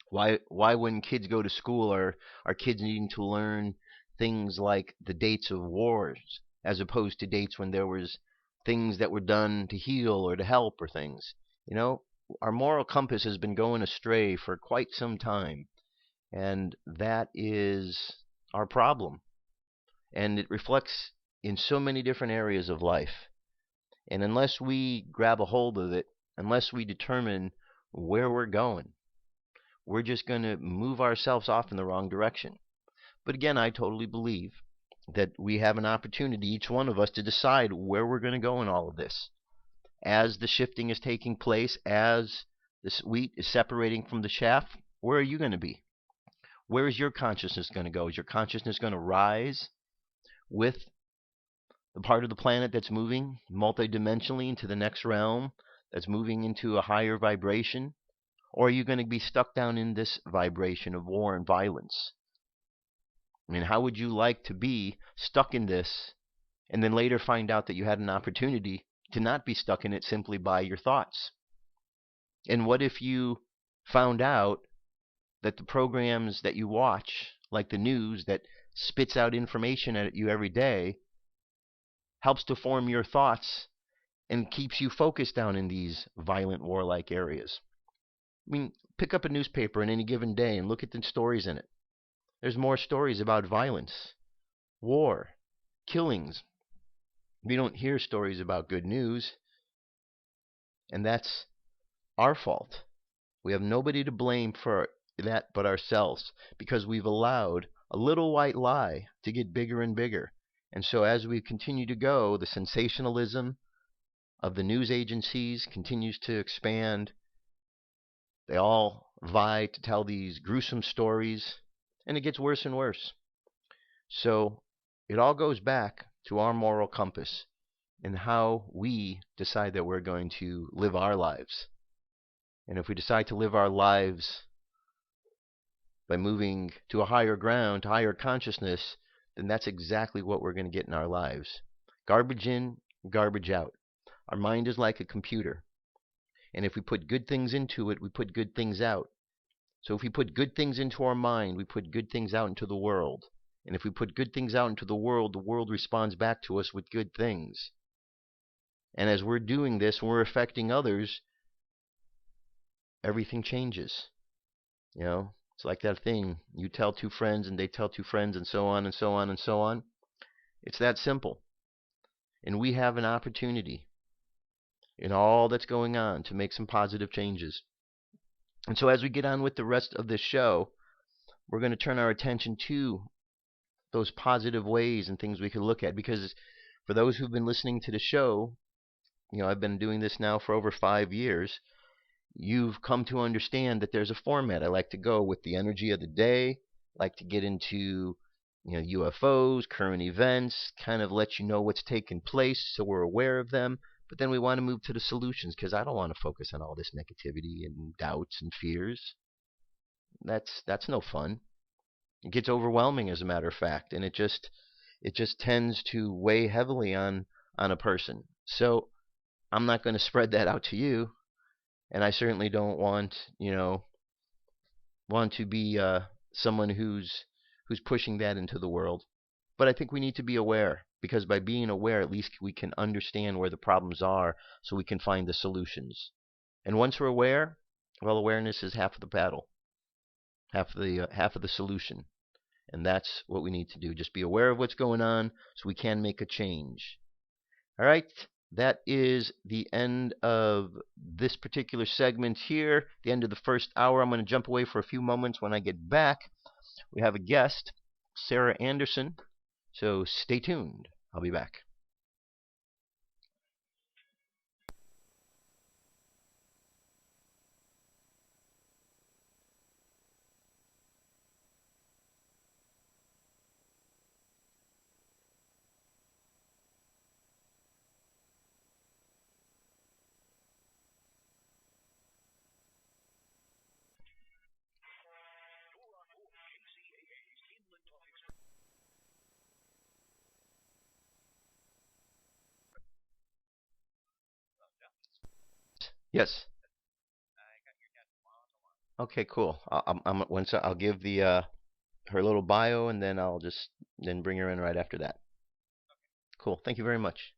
Why when kids go to school are kids needing to learn things like the dates of wars as opposed to dates when there was things that were done to heal or to help or things? You know, our moral compass has been going astray for quite some time, and that is our problem. And it reflects in so many different areas of life. And unless we grab a hold of it, unless we determine where we're going, we're just going to move ourselves off in the wrong direction. But again, I totally believe that we have an opportunity, each one of us, to decide where we're going to go in all of this. As the shifting is taking place, as the wheat is separating from the chaff, where are you going to be? Where is your consciousness going to go? Is your consciousness going to rise with the part of the planet that's moving multidimensionally into the next realm, that's moving into a higher vibration? Or are you going to be stuck down in this vibration of war and violence? I mean, how would you like to be stuck in this and then later find out that you had an opportunity to not be stuck in it simply by your thoughts? And what if you found out that the programs that you watch, like the news that spits out information at you every day, helps to form your thoughts and keeps you focused down in these violent, warlike areas? I mean, pick up a newspaper on any given day and look at the stories in it. There's more stories about violence, war, killings. We don't hear stories about good news, and that's our fault. We have nobody to blame for that but ourselves, because we've allowed a little white lie to get bigger and bigger. And so as we continue to go, the sensationalism of the news agencies continues to expand. They all vie to tell these gruesome stories, and it gets worse and worse. So it all goes back to our moral compass and how we decide that we're going to live our lives. And if we decide to live our lives by moving to a higher ground, to higher consciousness, then that's exactly what we're going to get in our lives. Garbage in, garbage out. Our mind is like a computer. And if we put good things into it, we put good things out. So if we put good things into our mind, we put good things out into the world. And if we put good things out into the world responds back to us with good things. And as we're doing this, we're affecting others, everything changes. You know, it's like that thing. You tell two friends and they tell two friends and so on and so on and so on. It's that simple. And we have an opportunity in all that's going on to make some positive changes. And so as we get on with the rest of this show, we're going to turn our attention to those positive ways and things we can look at. Because for those who've been listening to the show, you know, I've been doing this now for over 5 years. You've come to understand that there's a format. I like to go with the energy of the day, like to get into, UFOs, current events, kind of let you know what's taking place so we're aware of them. But then we want to move to the solutions, because I don't want to focus on all this negativity and doubts and fears. That's no fun. It gets overwhelming, as a matter of fact, and it just tends to weigh heavily on a person. So I'm not going to spread that out to you, and I certainly don't want to be someone who's pushing that into the world. But I think we need to be aware, because by being aware, at least we can understand where the problems are so we can find the solutions. And once we're aware, Well, awareness is half of the battle, half of the solution, and that's what we need to do. Just be aware of what's going on, so we can make a change. All right, that is the end of this particular segment here. The end of the first hour. I'm going to jump away for a few moments. When I get back, we have a guest, Sara Anderson. So stay tuned. I'll be back. Yes. Okay, cool. I'll give the her little bio, and then I'll just then bring her in right after that. Cool. Thank you very much.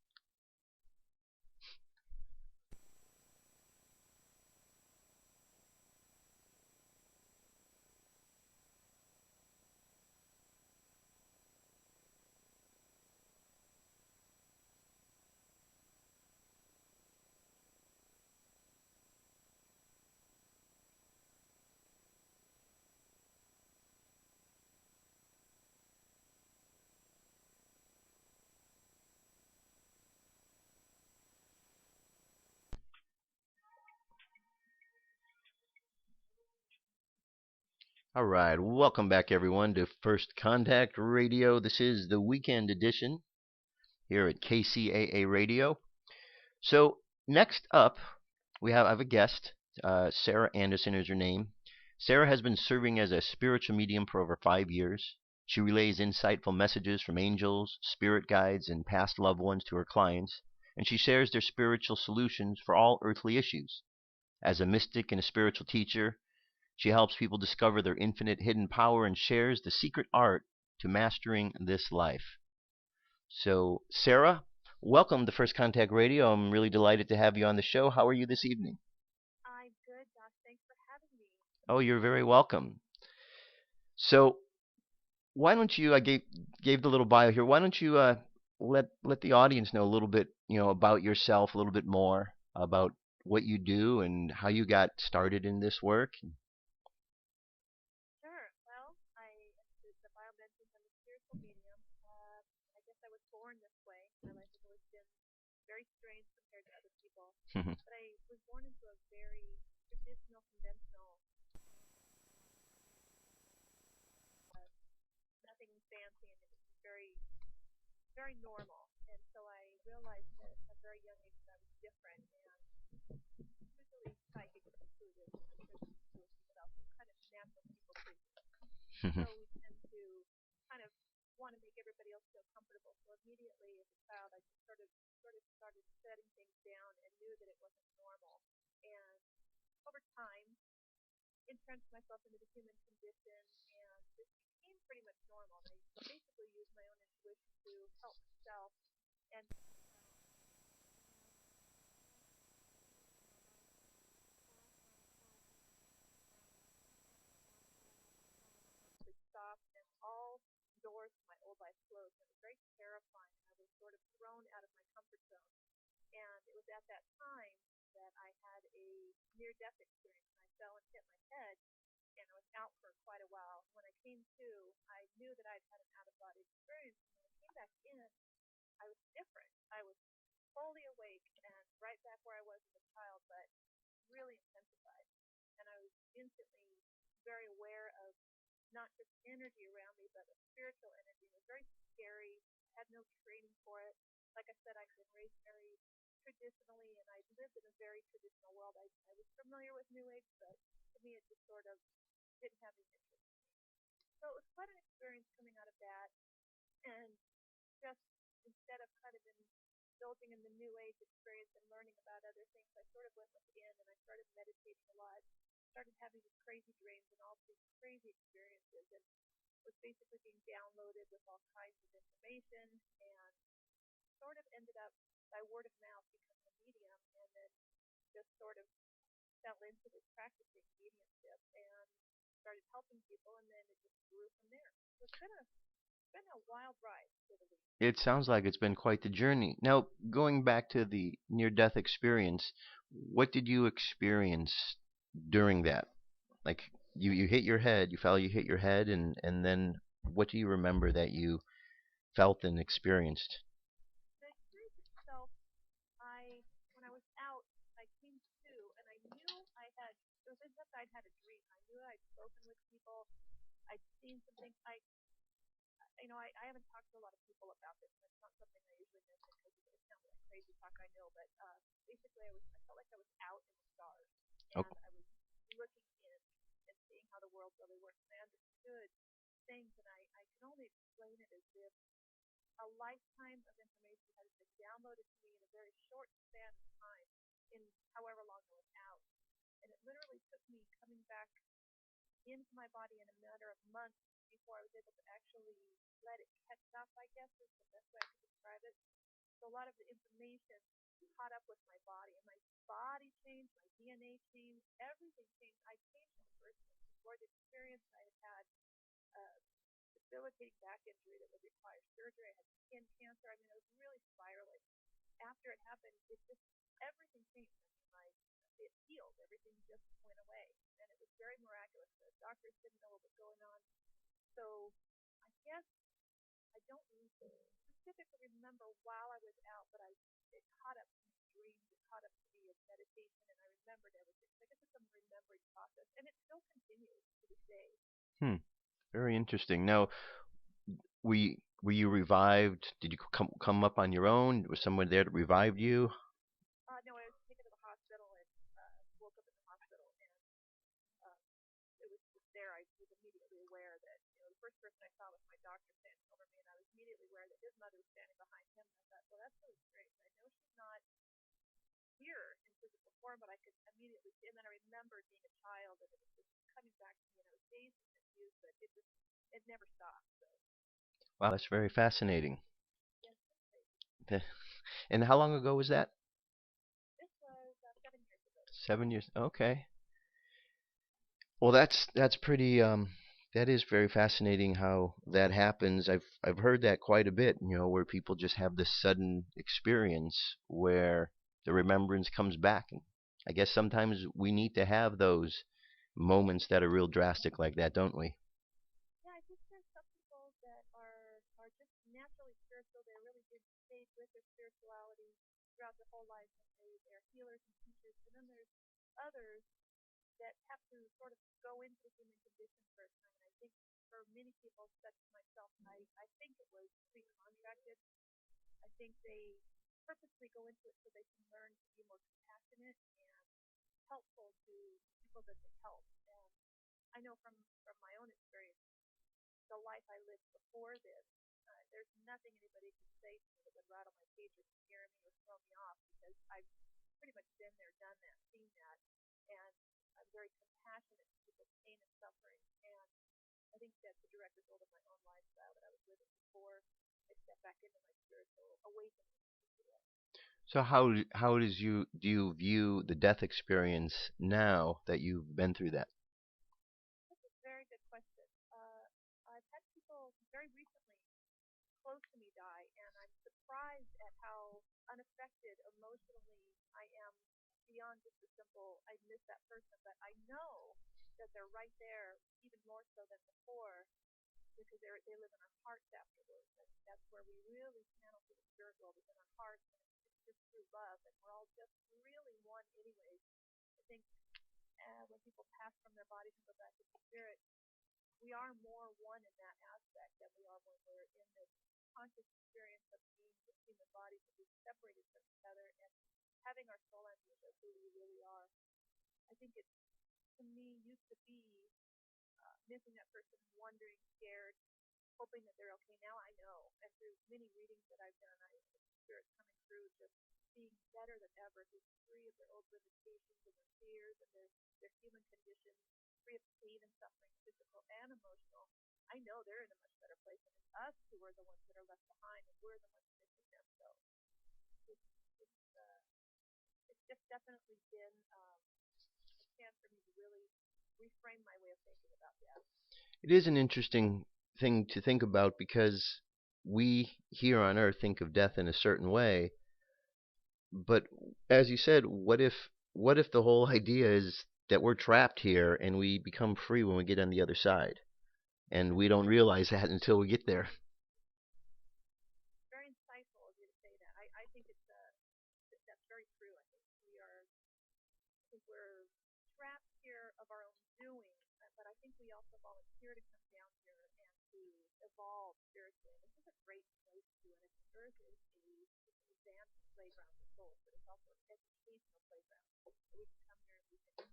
All right, welcome back everyone to First Contact Radio. This is the weekend edition here at KCAA Radio. So next up, I have a guest. Sara Anderson is her name. Sara has been serving as a spiritual medium for over 5 years. She relays insightful messages from angels, spirit guides, and past loved ones to her clients, and she shares their spiritual solutions for all earthly issues. As a mystic and a spiritual teacher, she helps people discover their infinite hidden power and shares the secret art to mastering this life. So, Sara, welcome to First Contact Radio. I'm really delighted to have you on the show. How are you this evening? I'm good, Josh. Thanks for having me. Oh, you're very welcome. So, why don't you? I gave the little bio here. Why don't you let the audience know a little bit, about yourself, a little bit more about what you do and how you got started in this work. Sure. Well, the bio mentioned I'm a spiritual medium. I guess I was born this way. My life has always been very strange compared to other people. But I was born into a very traditional, conventional, nothing fancy, and it was just very, very normal. And so I realized at a very young age that I was different and usually psychic and intuitive. I'm sure this is true of yourself. We're kind of natural people pleasers. So we tend to kind of want to make everybody else feel comfortable. So immediately as a child, I just sort of started setting things down and knew that it wasn't normal. And over time, entrenched myself into the human condition, and this became pretty much normal. And I basically used my own intuition to help myself and to stop, and all doors to my old life closed. And it was very terrifying. I was sort of thrown out of my comfort zone. And it was at that time that I had a near-death experience. And I fell and hit my head, and I was out for quite a while. When I came to, I knew that I'd had an out-of-body experience. And when I came back in, I was different. I was fully awake and right back where I was as a child, but really intensified. And I was instantly very aware of not just energy around me, but a spiritual energy. It was very scary. I had no training for it. Like I said, I've been raised very traditionally, and I lived in a very traditional world. I was familiar with New Age, but to me, it just sort of didn't have any interest in me. So it was quite an experience coming out of that, and just instead of kind of indulging in the New Age experience and learning about other things, I sort of went within and I started meditating a lot, started having these crazy dreams and all these crazy experiences, and was basically being downloaded with all kinds of information, and sort of ended up by word of mouth becoming a medium, and then just sort of fell into this practicing mediumship and started helping people, and then it just grew from there. So it's been a wild ride, to say the least. It sounds like it's been quite the journey. Now, going back to the near-death experience, what did you experience during that? Like you hit your head, you felt you hit your head, and then what do you remember that you felt and experienced? The experience itself, when I was out, I came to, and I knew it was as if I'd had a dream. I knew I'd spoken with people, I'd seen some things. I haven't talked to a lot of people about this, and it's not something I usually mention because it sounds like crazy talk, I know, but basically I felt like I was out in the stars, Oh, and I was looking in and seeing how the world really works, and I understood things, and I can only explain it as if a lifetime of information has been downloaded to me in a very short span of time, in however long I was out, and it literally took me coming back into my body in a matter of months before I was able to actually let it catch up, I guess is the best way I could describe it. So a lot of the information caught up with my body, and my body changed, my DNA changed, everything changed. I changed in the first place. Before the experience, I had had a debilitating back injury that would require surgery. I had skin cancer. I mean, I was really spiraling. After it happened, everything changed. I mean, it healed. Everything just went away, and it was very miraculous. The doctors didn't know what was going on. So I guess I don't specifically remember while I was out, but it caught up to me in dreams. It caught up to me in meditation, and I remembered everything. So I guess it's a remembering process, and it still continues to this day. hmm, very interesting. Now, were you revived? Did you come up on your own? Was someone there that revived you? No, I was taken to the hospital and woke up in the hospital, and uh, it was just there. I was immediately aware that the first person I saw was my doctor standing over me, and I was immediately aware that his mother was standing behind him. And I thought, well, that's really strange. I know she's not here in physical form, but I could immediately see. And then I remembered being a child, and it was just coming back to me, and I was dazed and confused, but it never stopped. So Wow, that's very fascinating. yes, that's crazy. And how long ago was that? This was 7 years ago. 7 years. Okay. Well, that's pretty. That is very fascinating how that happens. I've heard that quite a bit. Where people just have this sudden experience where the remembrance comes back. And I guess sometimes we need to have those moments that are real drastic like that, don't we? Yeah, I think there's some people that are just naturally spiritual. They really did stay with their spirituality throughout their whole life, and they're healers and teachers. And then there's others that have to sort of go into the human condition for a time. And I think for many people, such as myself, I think it was pre-contracted. I think they purposely go into it so they can learn to be more compassionate and helpful to people that they help. And I know from my own experience, the life I lived before this, there's nothing anybody can say to me that would rattle my cage or scare me or throw me off because I've pretty much been there, done that, seen that, and I'm very compassionate to people's pain and suffering. And I think that's a direct result of my own lifestyle that I was living before I stepped back into my spiritual awakening. So how do you view the death experience now that you've been through that? That's a very good question. I've had people very recently close to me die, and I'm surprised at how unaffected emotionally I am beyond just a simple, I miss that person, but I know that they're right there even more so than before because they live in our hearts afterwards. And that's where we really channel through the spirit world within our hearts, and it's just through love, and we're all just really one anyways. I think when people pass from their bodies and go back to the spirit, we are more one in that aspect than we are when we're in this conscious experience of being with human bodies and being separated from each other and having our soul amnesia of who we really are. I think it, to me, used to be missing that person, wondering, scared, hoping that they're okay. Now I know, and through many readings that I've done, I the spirit coming through, just being better than ever, who's free of their old limitations and their fears and their human conditions, free of pain and suffering, physical and emotional. I know they're in a much better place, and it's us who are the ones that are left behind, and we're the ones missing them. So it's, it's, uh, it's just definitely been chance for me to really reframe my way of thinking about death. It is an interesting thing to think about because we here on Earth think of death in a certain way, but as you said, what if the whole idea is that we're trapped here and we become free when we get on the other side, and we don't realize that until we get there? Very insightful of you to say that. I think that's very true. I think we're trapped here of our own doing, but I think we also volunteer to come down here and to evolve spiritually. And this is a great place to do it. I mean, Earth is it's an advanced playground for souls, but it's also an educational playground. So we can come here and we can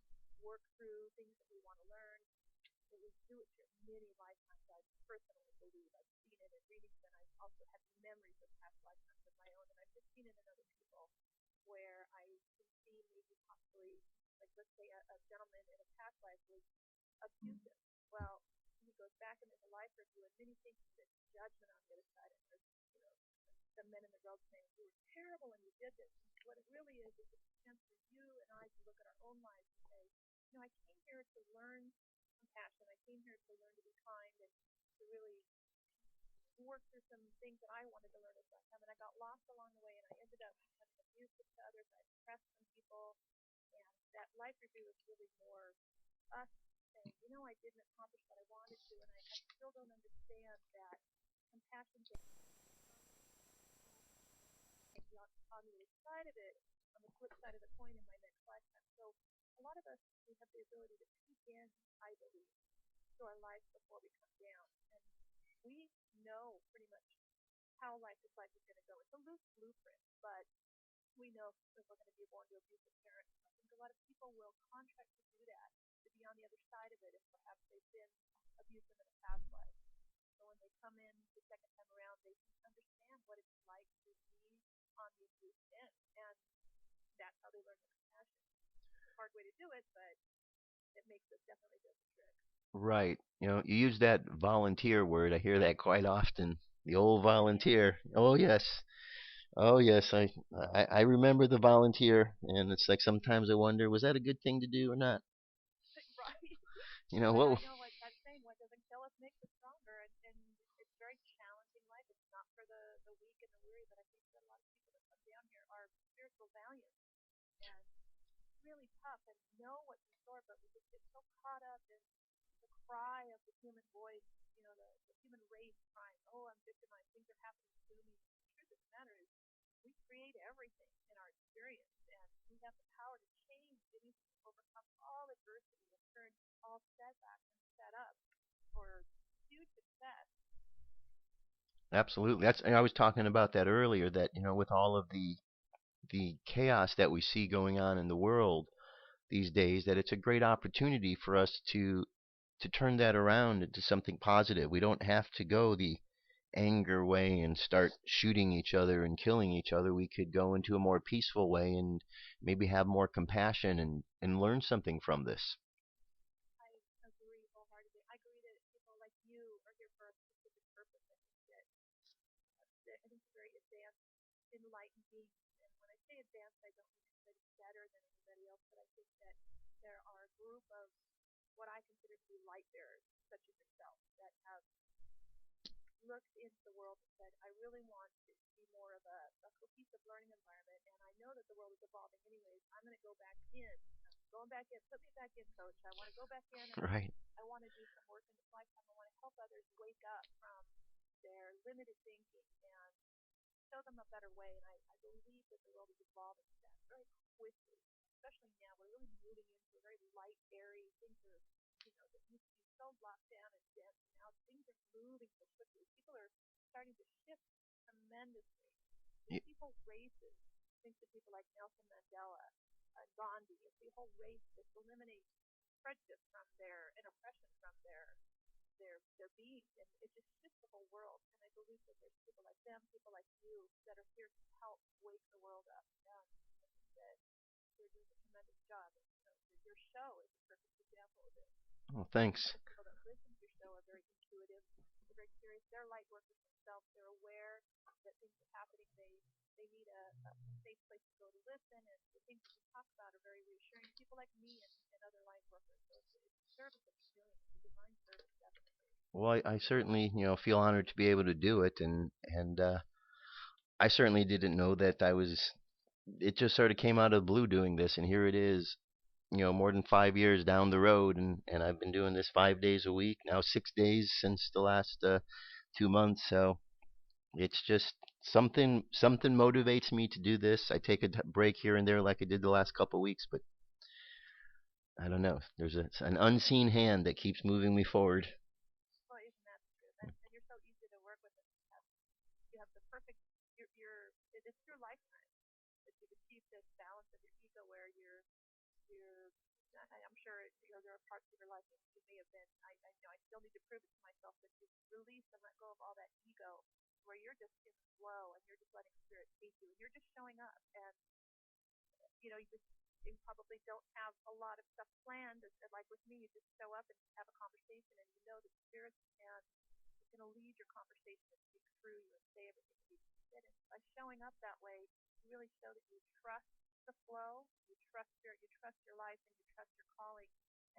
work through things that we want to learn. It was do it here many lifetimes. I personally believe I've seen it in readings, and I've also had memories of past lifetimes of my own, and I've just seen it in other people where I can see maybe possibly, like let's say a gentleman in a past life was abusive. Well, he goes back into the life review, and many things that judgment on the other side, and there's, the men and the girls saying, you were terrible and you did this. And what it really is a chance for you and I to look at our own lives and say, I came here to learn compassion. I came here to learn to be kind and to really work through some things that I wanted to learn as I come. And I got lost along the way, and I ended up becoming abusive to others. I oppressed some people, and that life review was really more us saying, I didn't accomplish what I wanted to, and I still don't understand that compassion can be on the other side of it, on the flip side of the coin in my next lifetime. So a lot of us, we have the ability to peek in, I believe, to our lives before we come down. And we know pretty much how life is going to go. It's a loose blueprint, but we know if we're going to be born to abusive parents. I think a lot of people will contract to do that, to be on the other side of it if perhaps they've been abusive in a past life. So when they come in the second time around, they can understand what it's like to be on the abuse end, and that's how they learn the compassion. It's a hard way to do it, but it definitely does the trick. Right. You use that volunteer word. I hear that quite often. The old volunteer. Oh yes. Oh yes. I remember the volunteer, and it's like sometimes I wonder, was that a good thing to do or not? Right. But I What? know, like that saying, what doesn't kill us makes us stronger, and it's very challenging life. It's not for the weak and the weary, but I think that a lot of people that come down here are spiritual valiant and really tough and know what's in store, but we just get so caught up in the cry of the human voice, the human race crying, oh, I'm victimized, things are happening to me. The truth of the matter is, we create everything in our experience, and we have the power to change anything, overcome all adversity, and turn all setbacks and set up for huge success. Absolutely. I was talking about that earlier. That with all of the chaos that we see going on in the world these days, that it's a great opportunity for us to turn that around into something positive. We don't have to go the anger way and start shooting each other and killing each other. We could go into a more peaceful way and maybe have more compassion and learn something from this. I agree wholeheartedly. I agree that people like you are here for a specific purpose. I think I think it's very advanced, enlightened beings. And when I say advanced, I don't mean anybody's better than anybody else, but I think that there are a group of what I consider to be light bearers, such as yourself, that have looked into the world and said, I really want to be more of a cohesive learning environment, and I know that the world is evolving anyways. I'm going to go back in. I'm going back in. Put me back in, coach. I want to go back in, and Right. I want to do some work in this lifetime. I want to help others wake up from their limited thinking and show them a better way. And I believe that the world is evolving to that very quickly, especially now. We're really moving into a very light, airy. Things are, that used to be so locked down and dense. Now things are moving so quickly. People are starting to shift tremendously. Y- You see whole races. Think of people like Nelson Mandela, Gandhi. You see whole race that eliminate prejudice from their and oppression from their being, and it just shifts the whole world. And I believe that there's people like them, people like you, that are here to help wake the world up. And I think that you're doing a tremendous job. And, your show is a perfect example of it. Oh, The thanks. people that listen to your show are very intuitive. They're very very curious. They're light workers themselves. They're aware that things are happening. They need a safe place to go to listen, and the things that we talk about are very reassuring. People like me and other light workers. So it's a service that you're doing. It's a divine service, definitely. Well, I certainly, feel honored to be able to do it, and I certainly didn't know that I was. It just sort of came out of the blue doing this, and here it is. More than 5 years down the road, and I've been doing this 5 days a week now, 6 days since the last 2 months. So it's just something motivates me to do this. I take a break here and there, like I did the last couple of weeks, but I don't know. There's an unseen hand that keeps moving me forward. Well, isn't that the truth? And you're so easy to work with. And you have the perfect. It's your lifetime that you've achieved this balance of your ego, where you're. I'm sure there are parts of your life that you may have been. I know I still need to prove it to myself, but you've released and let go of all that ego, where you're just in flow and you're just letting spirit take you, and you're just showing up. And you probably don't have a lot of stuff planned. Like with me, you just show up and have a conversation, and you know that spirit and is going to lead your conversation and speak through you and say everything that you said. And by showing up that way, you really show that you trust the flow, you trust spirit, you trust your life, and you trust your calling.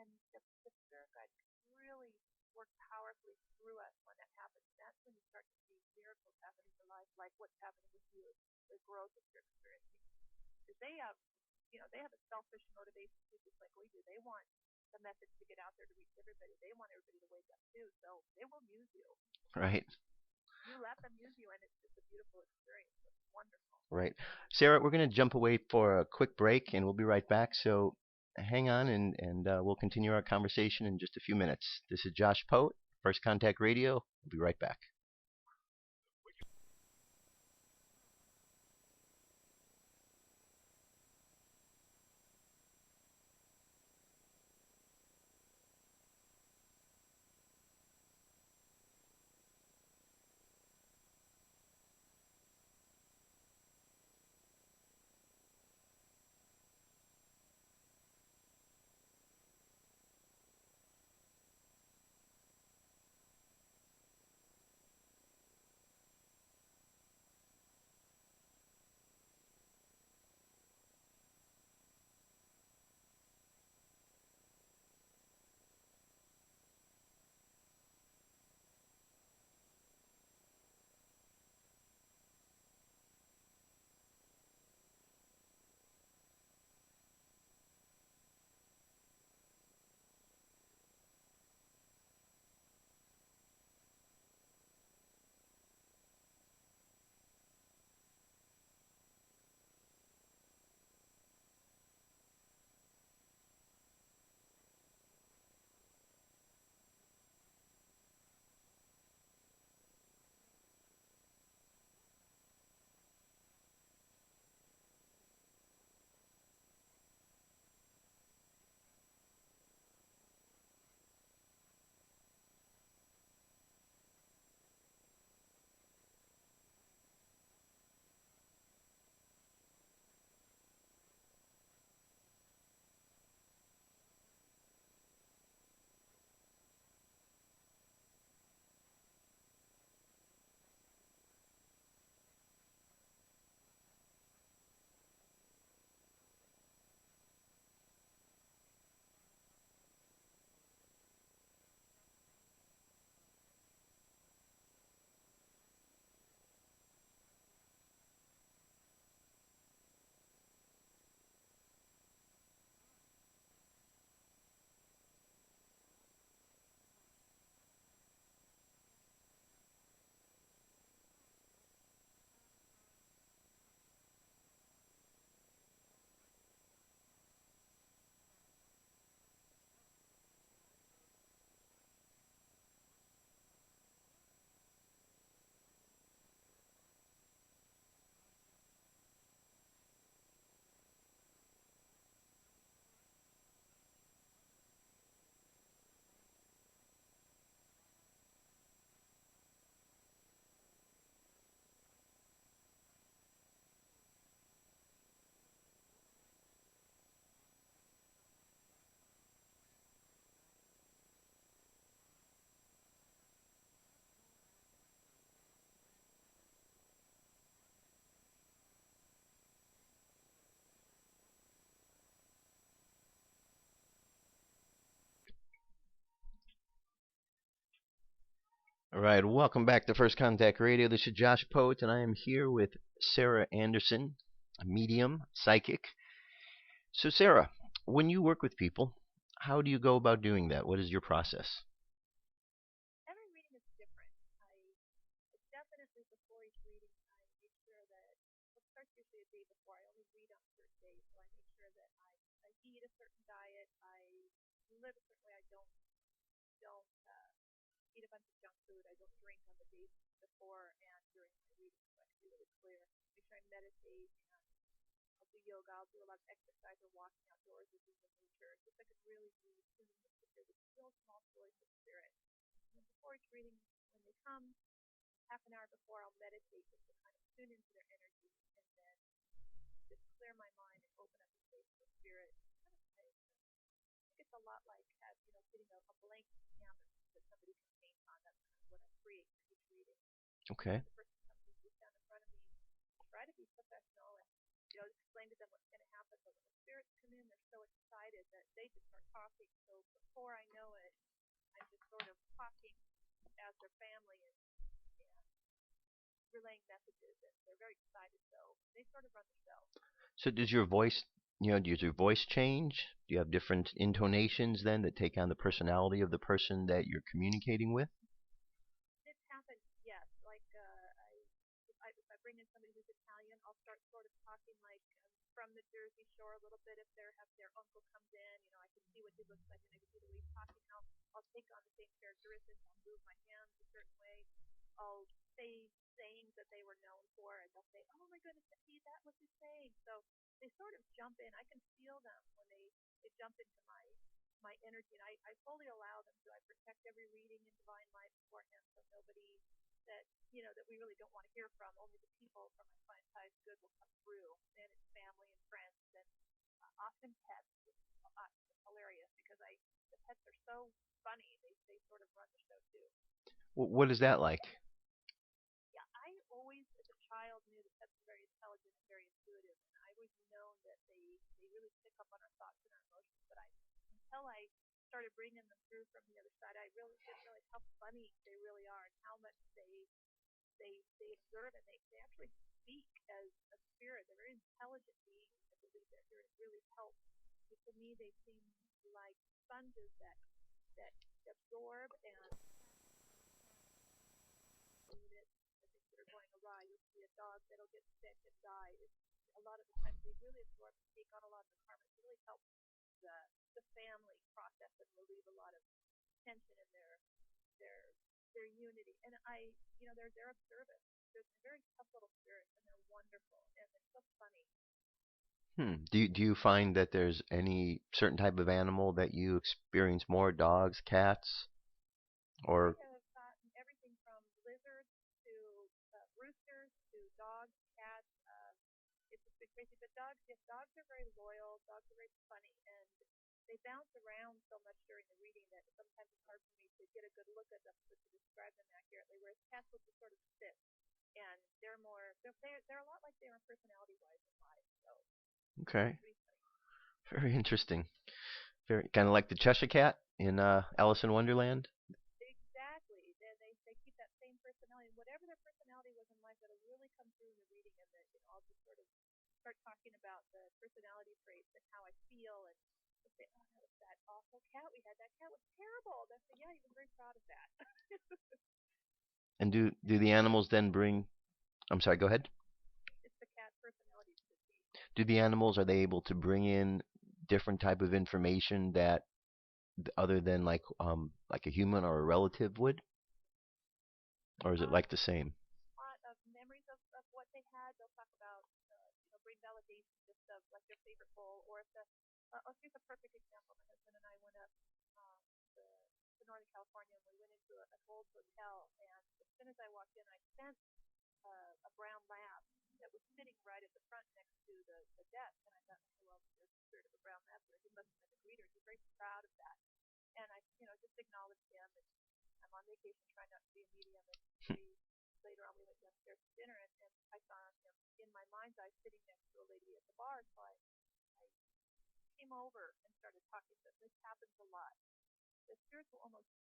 And the spirit guide can really work powerfully through us when that happens. That's when you start to see miracles happen in your life, like what's happening with you, the growth that you're experiencing. Because they have a selfish motivation too, just like we do. They want the message to get out there to reach everybody. They want everybody to wake up too. So they will muse you. Right. You let them use you, and it's just a beautiful experience. It's wonderful. Right. Sarah, we're going to jump away for a quick break, and we'll be right back. So hang on, and we'll continue our conversation in just a few minutes. This is Josh Poet, First Contact Radio. We'll be right back. All right, welcome back to First Contact Radio. This is Josh Poet, and I am here with Sara Anderson, a medium, psychic. So, Sara, when you work with people, how do you go about doing that? What is your process? Every reading is different. I definitely before each reading, I make sure that it starts usually a day before. I only read on certain days, so I make sure that I eat a certain diet. I live a certain way. I don't eat a bunch of junk food. I don't drink on the days before and during my reading, so I can be really clear. Make sure I meditate and I'll do yoga. I'll do a lot of exercise or walking outdoors or being in nature, just so I can really be tuned with the real small stories of spirit. And then before each reading, when they come, half an hour before, I'll meditate just to kind of tune into their energy and then just clear my mind and open up the space for spirit. I think it's a lot like getting a blank canvas that somebody can paint on. That's kind of what I create for each reading. Okay. The person comes and sits down in front of me, try to be professional and explain to them what's going to happen. But when the spirits come in, they're so excited that they just start talking. So before I know it, I'm just sort of talking as their family and relaying messages, and they're very excited. So they sort of run the show. So does your voice, does your voice change? Do you have different intonations then that take on the personality of the person that you're communicating with? This happens, yes. Like if I bring in somebody who's Italian, I'll start sort of talking like from the Jersey Shore a little bit. If their uncle comes in, I can see what he looks like and I can see the way he's talking. I'll take on the same characteristics. I'll move my hands a certain way. I'll say sayings that they were known for, and they'll say, "Oh my goodness, see that was his saying." So they sort of jump in. I can feel them when they jump into my energy, and I fully allow them to. I protect every reading in divine light beforehand, so nobody that we really don't want to hear from. Only the people from my client's highest good will come through, and it's family and friends, and often pets, which is hilarious because the pets are so funny. They sort of run the show too. What is that like? Yeah, I always, as a child, knew that pets were very intelligent and very intuitive, and I always known that they really pick up on our thoughts and our emotions. But until I started bringing them through from the other side, I really didn't realize how funny they really are and how much they observe and they actually speak as a spirit. They're very intelligent beings. I believe they're here to really help. But to me, they seem like sponges that absorb and units and things that are going awry. You'll see a dog that'll get sick and die. A lot of the times they really absorb and take on a lot of the karma to really help the family process and relieve a lot of tension in their unity. And they're observant. They're very tough little spirits and they're wonderful and they're so funny. Do you find that there's any certain type of animal that you experience more? Dogs, cats, or I have gotten everything from lizards to roosters to dogs, cats. It's just been crazy. But dogs, yes, dogs are very loyal. Dogs are very funny, and they bounce around so much during the reading that sometimes it's hard for me to get a good look at them to describe them accurately. Whereas cats will just sort of sit, and they're a lot like they are personality-wise in life. So okay, pretty funny. very interesting. Very kind of like the Cheshire Cat in Alice in Wonderland. Exactly. They keep that same personality. Whatever their personality was in life, that'll really come through in the reading, and that I'll just sort of start talking about the personality traits and how I feel, and they'll say, "Oh, that was that awful cat we had. That cat was terrible." They'll say, "Yeah, he was very proud of that." And do the animals then bring? I'm sorry. Go ahead. It's the cat personality to see. Do the animals, are they able to bring in different type of information that other than like a human or a relative would, or is it like the same? A lot of memories of what they had. They'll talk about, bring validation just of like their favorite bowl, or if here's a perfect example. My husband and I went up to, to Northern California and we went into an old hotel, and as soon as I walked in, I sensed a brown lab that was sitting right at the front next to the desk, and I thought, okay, well, there's the spirit of a brown lab there. He must have been the greeter. He's very proud of that, and I, just acknowledged him. And I'm on vacation, trying not to be a medium, and later on we went downstairs to dinner, and I saw him in my mind's eye sitting next to a lady at the bar, so I came over and started talking to him. This happens a lot. The spirits will almost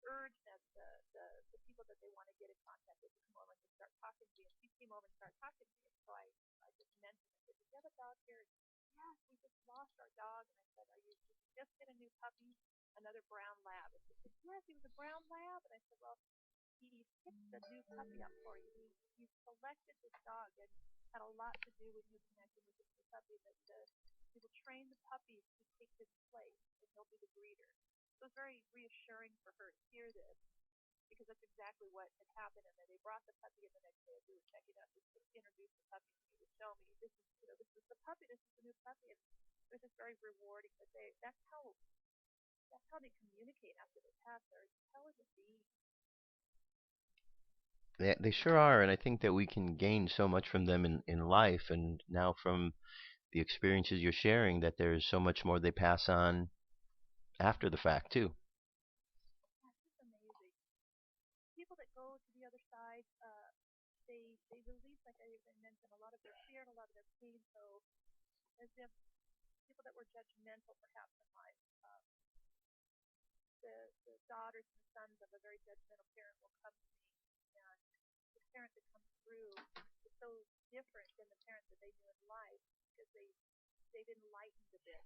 urge the people that they want to get in contact with to come over and just start talking to me. And she came over and started talking to me. And so I just mentioned, I said, "Did you have a dog here?" And, "Yes, we just lost our dog." And I said, did you just get a new puppy?" "Another brown lab." And she said, "Yes, he was a brown lab." And I said, "Well, he picked the new puppy up for you. He selected this dog and had a lot to do with you connecting with this new puppy. He will train the puppies to take his place, and he'll be the breeder." So it was very reassuring for her to hear this because that's exactly what had happened. And then they brought the puppy in the next day as we were checking out, just to introduce the puppy to me, to show me this is the puppy, this is the new puppy. And it was just very rewarding that that's how they communicate after they pass. They're intelligent beings. They sure are, and I think that we can gain so much from them in life, and now from the experiences you're sharing, that there's so much more they pass on after the fact too. Yeah, it's just amazing. People that go to the other side, they release, like I mentioned, a lot of their fear and a lot of their pain. So as if people that were judgmental, perhaps in life, the daughters and the sons of a very judgmental parent will come to me, and the parent that comes through is so different than the parent that they knew in life because they've enlightened a bit.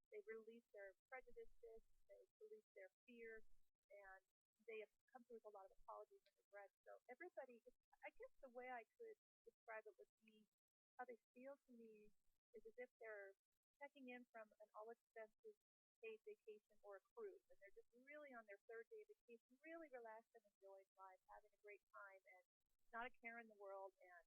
They release their prejudices, they release their fear, and they have come through with a lot of apologies and regrets. So everybody, I guess the way I could describe it would be how they feel to me is as if they're checking in from an all expenses paid vacation or a cruise, and they're just really on their third day of vacation, really relaxed and enjoying life, having a great time, and not a care in the world, and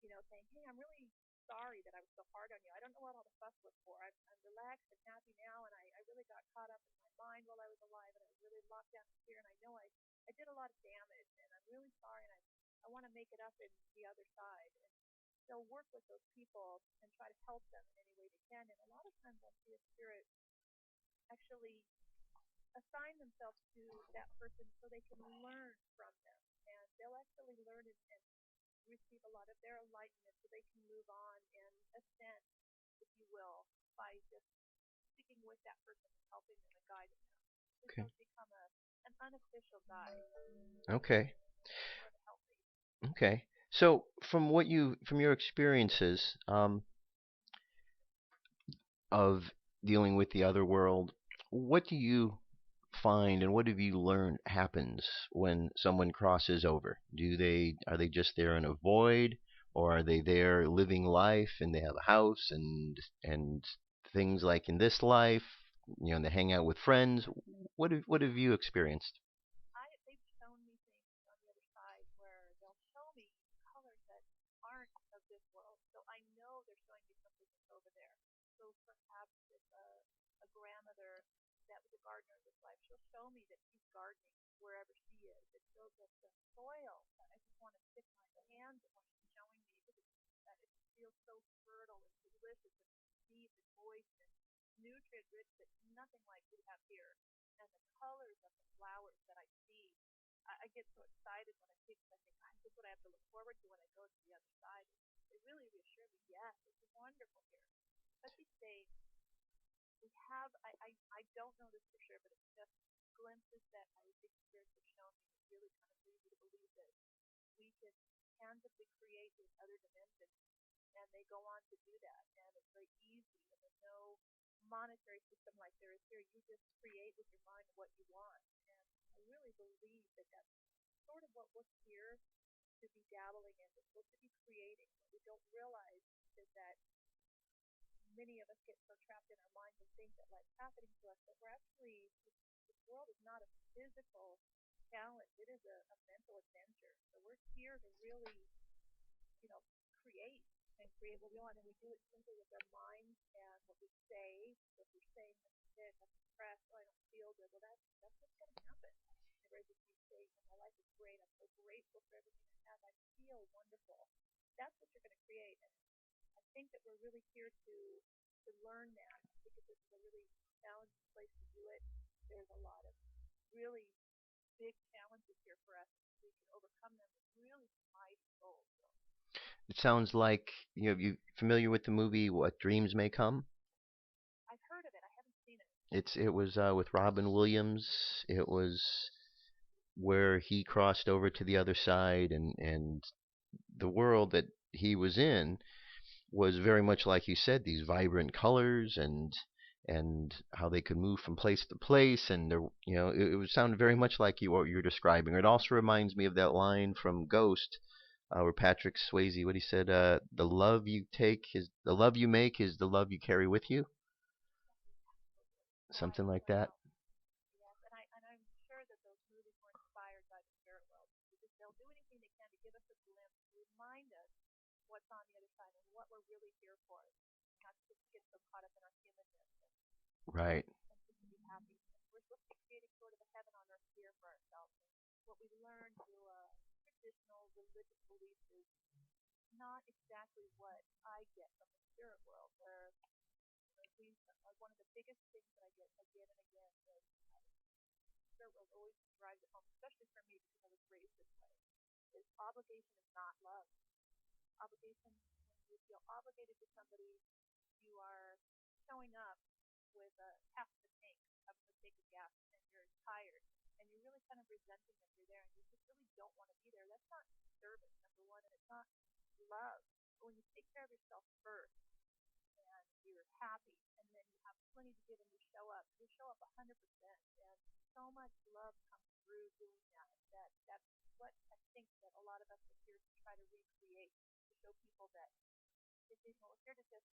saying, "Hey, I'm really sorry that I was so hard on you. I don't know what all the fuss was for. I'm relaxed and happy now, and I really got caught up in my mind while I was alive, and I was really locked down in fear, and I know I did a lot of damage, and I'm really sorry, and I want to make it up in the other side." And they'll work with those people and try to help them in any way they can. And a lot of times I'll see a spirit actually assign themselves to that person so they can learn from them. And they'll actually learn and receive a lot of their enlightenment so they can move on and ascend, if you will, by just sticking with that person and helping them and guiding them. So Okay. they'll become an unofficial guide, Okay. more of a help. Okay. So from your experiences of dealing with the other world, what do you find and what have you learned happens when someone crosses over? Are they just there in a void, or are they there living life and they have a house and things like in this life, and they hang out with friends? What have you experienced? They've shown me things on the other side where they'll show me colors that aren't of this world. So I know they're showing me something that's over there. So perhaps if a grandmother that was a gardener in this life, she'll show me that she's gardening wherever she is. And she'll just the soil. I just want to stick my hands in what she's showing me because that it feels so fertile and delicious and deep and moist and nutrient rich that nothing like we have here. And the colors of the flowers that I see, I get so excited when I see it because I think, God, this is what I have to look forward to when I go to the other side. It really reassures me, yes, it's wonderful here. But these days, we have, I don't know this for sure, but it's just glimpses that I think spirits have shown me that really kind of lead me to believe that we can tangibly create in other dimensions, and they go on to do that, and it's very easy, and there's no monetary system like there is here. You just create with your mind what you want, and I really believe that that's sort of what we're here to be dabbling in. We're supposed to be creating. What we don't realize is that many of us get so trapped in our minds and think that life's happening to us, but we're actually, this world is not a physical challenge. It is a mental adventure. So we're here to really, create and create what we want, and we do it simply with our minds and what we say. So if we're saying I'm sick, I'm depressed, oh, I don't feel good, well, that's what's going to happen. Whereas if you say, my life is great, I'm so grateful for everything I have, I feel wonderful, that's what you're going to create. And I think that we're really here to learn that because this is a really challenging place to do it. There's a lot of really big challenges here for us. We can overcome them with really mighty goals. So It sounds like you familiar with the movie What Dreams May Come? I've heard of it. I haven't seen it. It was with Robin Williams. It was where he crossed over to the other side, and the world that he was in was very much like you said, these vibrant colors and how they could move from place to place, and there, it would sound very much like what you're describing. It also reminds me of that line from Ghost, where Patrick Swayze, what he said, the love you make is the love you carry with you, something like that. Yes, and I'm sure that those movies were inspired by the spirit world because they'll do anything they can to give us a glimpse, to remind us what's on the other side and what we're really here for, not to just get so caught up in our humanness Right. and just to be happy. We're supposed to be creating sort of a heaven on earth here for ourselves. And what we learn through traditional religious beliefs is not exactly what I get from the spirit world, where one of the biggest things that I get again and again is spirit world always drives it home, especially for me because I was raised this way, is obligation is not love. Obligation, when you feel obligated to somebody, you are showing up with half the tank, half the tank of gas, and you're tired, and you're really kind of resenting that you're there, and you just really don't want to be there. That's not service, number one, and it's not love. But when you take care of yourself first, and you're happy, and then you have plenty to give, and you show up 100%, and so much love comes through doing that. That's what I think that a lot of us are here to try to recreate, to show people that we're here to just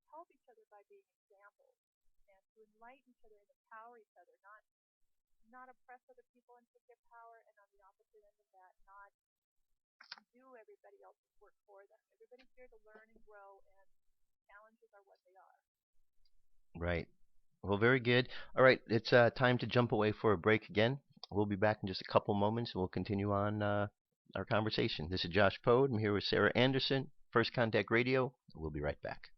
help each other by being examples, and to enlighten each other and empower each other, not oppress other people and take their power, and on the opposite end of that, not do everybody else's work for them. Everybody's here to learn and grow, and challenges are what they are. Right. Well, very good. All right, it's time to jump away for a break again. We'll be back in just a couple moments, and we'll continue on our conversation. This is Josh Pode. I'm here with Sara Anderson, First Contact Radio. We'll be right back.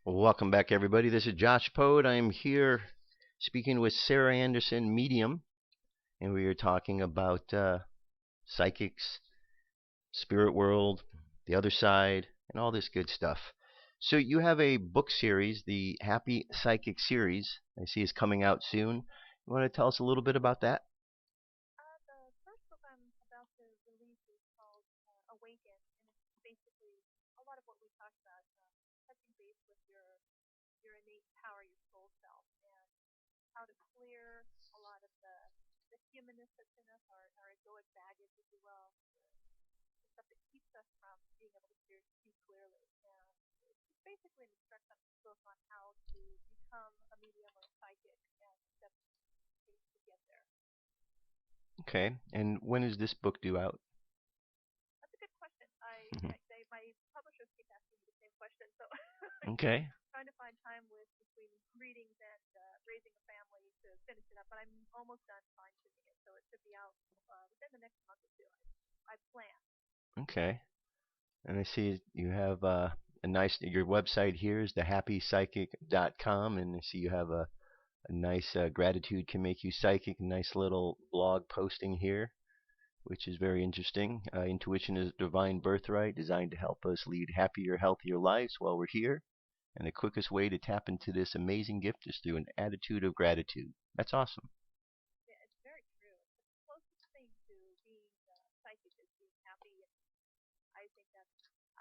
Welcome back, everybody. This is Josh Poed. I'm here speaking with Sara Anderson, medium, and we are talking about psychics, spirit world, the other side, and all this good stuff. So you have a book series, the Happy Psychic series. I see is coming out soon. You want to tell us a little bit about that? The first book I'm about to release is called Awaken, and it's basically a lot of what we talked about, touching base with your innate power, your soul self, and how to clear a lot of the humanness that's in us, our egoic baggage, if you will, the stuff that keeps us from being able to see clearly. And it's basically an instruction book on how to become a medium or a psychic and steps to get there. Okay. And when is this book due out? That's a good question. My publishers keep asking me the same question, so I keep Okay. trying to find time between readings and raising a family to finish it up. But I'm almost done fine tuning it, so it should be out within the next month or two. I plan. Okay. And I see you have a nice, your website here is thehappypsychic.com, and I see you have a nice gratitude can make you psychic, a nice little blog posting here, which is very interesting. Intuition is a divine birthright designed to help us lead happier, healthier lives while we're here. And the quickest way to tap into this amazing gift is through an attitude of gratitude. That's awesome. Yeah, it's very true. It's the closest thing to being psychic is being happy, and I think that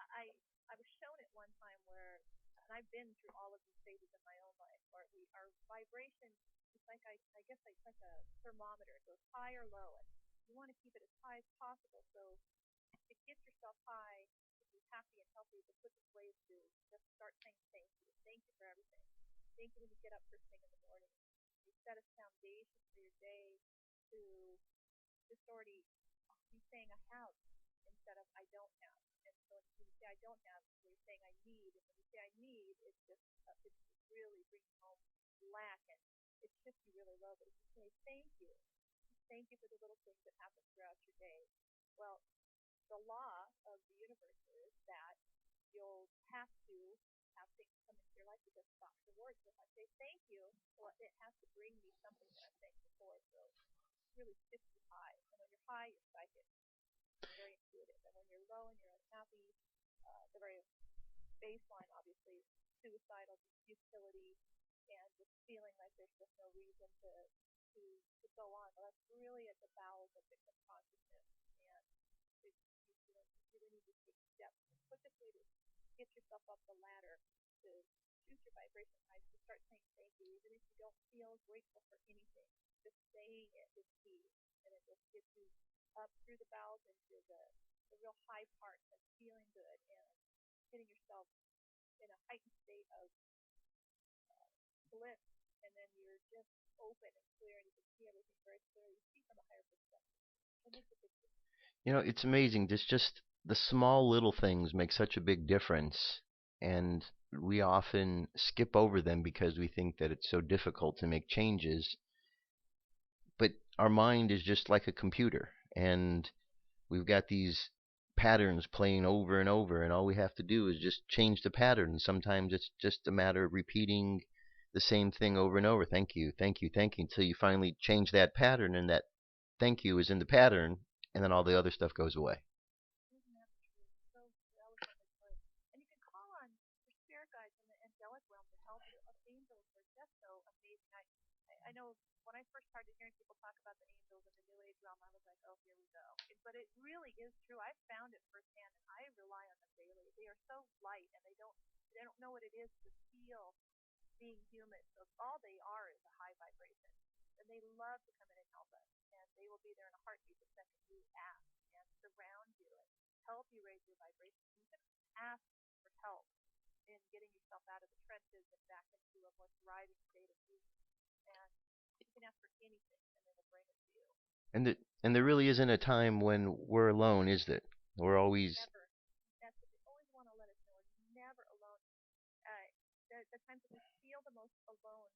I was shown it one time where, and I've been through all of these phases in my own life, where our vibration is like I guess like a thermometer. It goes high or low, and you want to keep it as high as possible. So to get yourself high, to be happy and healthy, the quickest way is to just start saying thank you. Thank you for everything. Thank you when you get up first thing in the morning. You set a foundation for your day to just already be saying I have instead of I don't have. And so when you say I don't have, you're saying I need. And when you say I need, it really brings home lack and it shifts you really low. But if you say thank you for the little things that happen throughout your day. Well, the law of the universe is that you'll have to have things come into your life because thoughts are words. So if I say thank you, well, it has to bring me something that I'm thankful for. So it really shifts you high. And when you're high, you're psychic, very intuitive. And when you're low and you're unhappy, the very baseline, obviously, is suicidal, futility, and just feeling like there's just no reason to go on. Well, that's really at the bowels of victim consciousness, and you really need to take steps. The quickest way to get yourself up the ladder to shoot your vibration high is to start saying thank you, even if you don't feel grateful for anything. Just saying it is key, and it just gets you up through the bowels into the real high parts and feeling good and getting yourself in a heightened state of bliss, and then you're just open and clear, and you can see everything very clearly. You see from a higher perspective. It makes a big difference. It's amazing. Just the small little things make such a big difference, and we often skip over them because we think that it's so difficult to make changes. But our mind is just like a computer, and we've got these patterns playing over and over, and all we have to do is just change the pattern. Sometimes it's just a matter of repeating the same thing over and over. Thank you, thank you, thank you, until you finally change that pattern, and that thank you is in the pattern, and then all the other stuff goes away. Isn't that true? So eloquently put. And you can call on your spirit guides in the angelic realm to help you. Angels are just so amazing. I know when I first started hearing people talk about the angels in the New Age realm, I was like, oh, here we go. But it really is true. I found it firsthand, and I rely on them daily. They are so light, and they don't know what it is to feel being human. So all they are is a high vibration. And they love to come in and help us. And they will be there in a heartbeat the second you ask and surround you and help you raise your vibration. You can ask for help in getting yourself out of the trenches and back into a more thriving state of being. And you can ask for anything and they will bring it to you. And there really isn't a time when we're alone, is there? We're always. Never. That's what they always want to let us know. You're never alone. Uh, the times that we feel the most alone,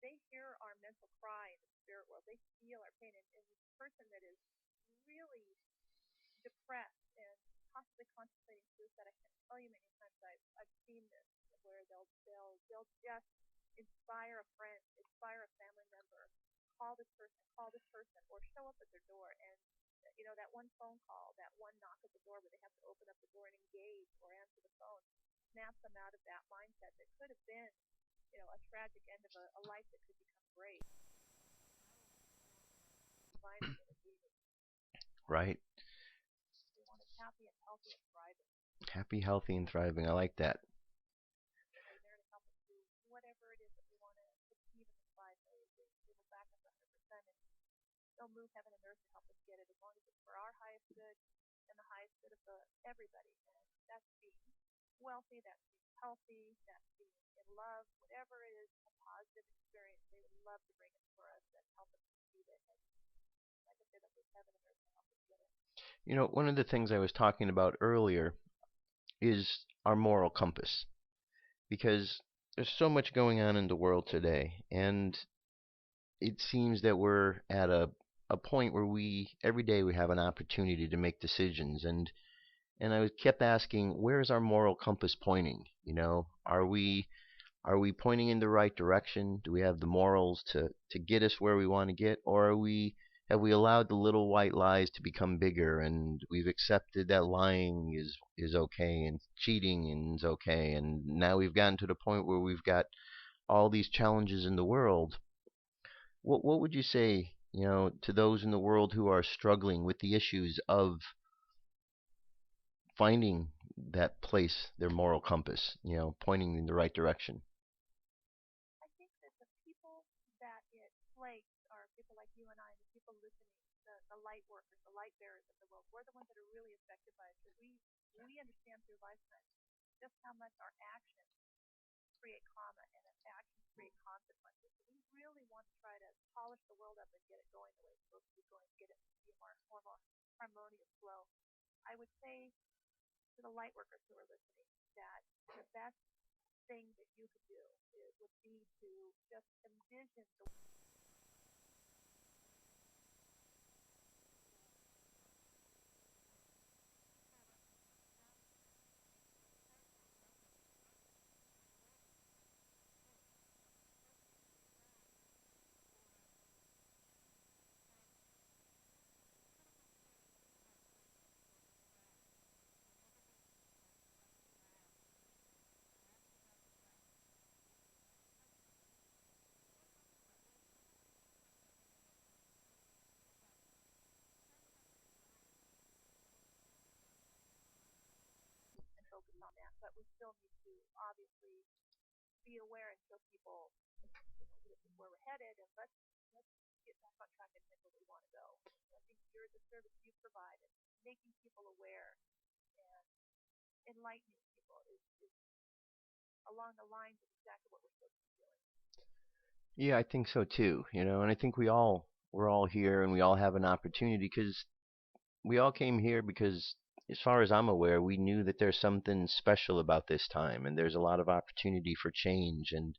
they hear our mental cry in the spirit world. They feel our pain. And this person that is really depressed and possibly contemplating suicide, I can't tell you many times I've seen this. where they'll just inspire a friend, inspire a family member, call this person, or show up at their door and that one phone call, that one knock at the door where they have to open up the door and engage or answer the phone, snaps them out of that mindset that could have been, a tragic end of a life that could become great. Right. We want it happy and healthy and thriving. Happy, healthy, and thriving. I like that. They're there to help us do whatever it is that we want to achieve in this life. They will back us 100%, and they'll move heaven and earth to help us get it, as long as it's for our highest good and the highest good of everybody. And that's being wealthy, that's being healthy, that's being in love, whatever it is, a positive experience. They would love to bring it for us and help us achieve it. And like I said, it's heaven and earth to help us get it. One of the things I was talking about earlier is our moral compass, because there's so much going on in the world today, and it seems that we're at a point where every day we have an opportunity to make decisions, and I kept asking, where's our moral compass pointing? Are we pointing in the right direction? Do we have the morals to get us where we want to get, or have we allowed the little white lies to become bigger, and we've accepted that lying is okay and cheating is okay, and now we've gotten to the point where we've got all these challenges in the world. What would you say, to those in the world who are struggling with the issues of finding that place, their moral compass, pointing in the right direction? I think that the people that it plagues are people like you and I, the people listening, the light workers, the light bearers of the world. We're the ones that are really affected by it. So we understand through lifetime just how much our actions create karma and actions create consequences. So we really want to try to polish the world up and get it going the way it's supposed to be going, get it to be more of a harmonious flow. I would say to the light workers who are listening that the best thing that you could do would be to just envision the and focus on that. But we still need to obviously be aware and show people, this is where we're headed, and let's get back on track and head where we want to go. So I think the service you provide and making people aware and enlightening people is along the lines of exactly what we're supposed to be doing. Yeah, I think so too. And I think we're all here, and we all have an opportunity, because we all came here because, as far as I'm aware, we knew that there's something special about this time, and there's a lot of opportunity for change. And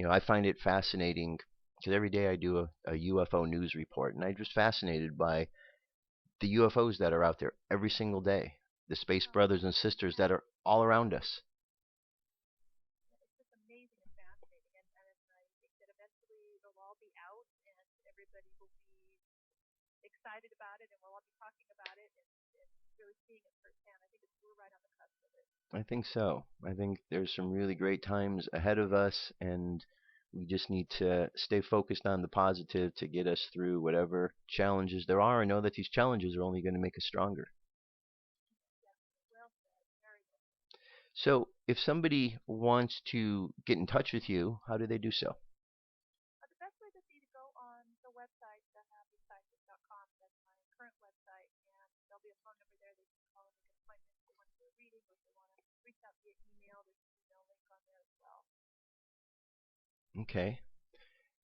I find it fascinating because every day I do a UFO news report, and I'm just fascinated by the UFOs that are out there every single day, the space brothers and sisters that are all around us. It's just amazing and fascinating, and I think that eventually they'll all be out, and everybody will be excited about it, and we'll all be talking about it and really seeing it firsthand. I think we're right on the cusp of it. I think so. I think there's some really great times ahead of us, and we just need to stay focused on the positive to get us through whatever challenges there are, and know that these challenges are only going to make us stronger. Yeah, well said, very well. So, if somebody wants to get in touch with you, how do they do so? The best way would be to go on the website, thehappypsychic.com. That's my current website, and there'll be a phone number there. They can call and make an appointment if they want to do a reading, or if they want to reach out via email. There's an email link on there as well. Okay.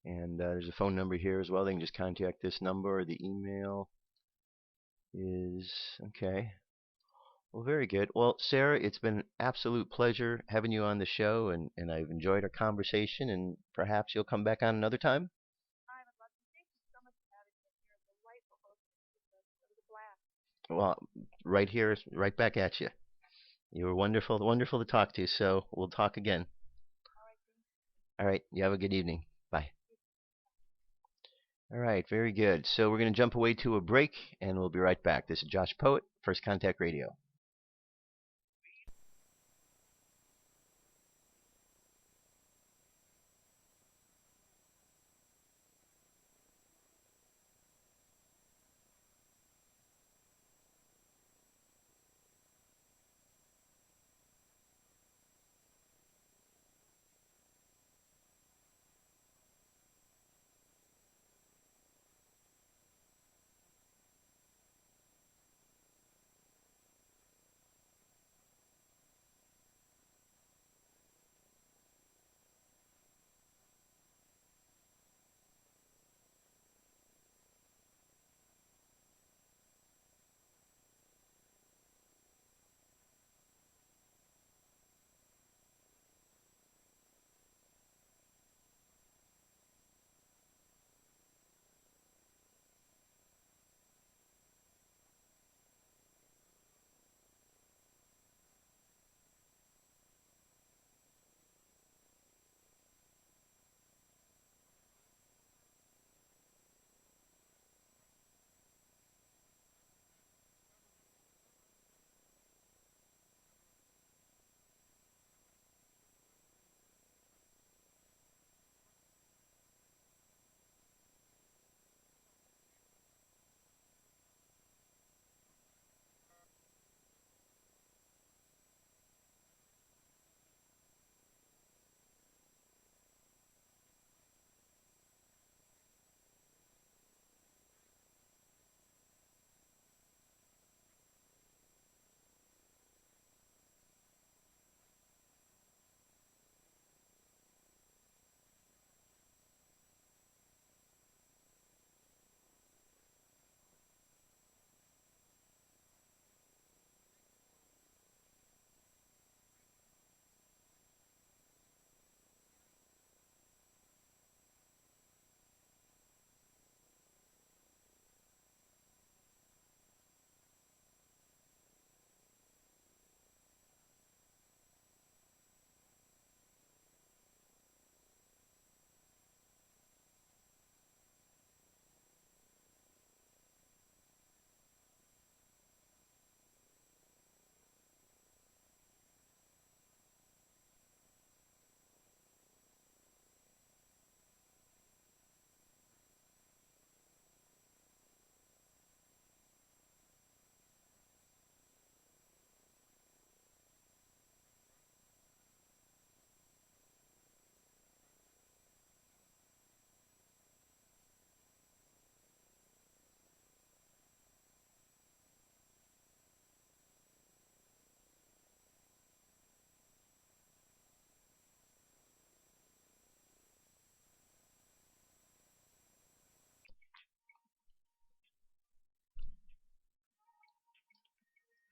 And there's a phone number here as well. They can just contact this number, or the email is okay. Well, very good. Well, Sara, it's been an absolute pleasure having you on the show, and I've enjoyed our conversation, and perhaps you'll come back on another time. I would love to. Thank you so much for having me here. A delightful hosting. It was a blast. Well, right here, right back at you. You were wonderful, wonderful to talk to. So we'll talk again. All right. You have a good evening. Bye. All right. Very good. So we're going to jump away to a break, and we'll be right back. This is Josh Poet, First Contact Radio.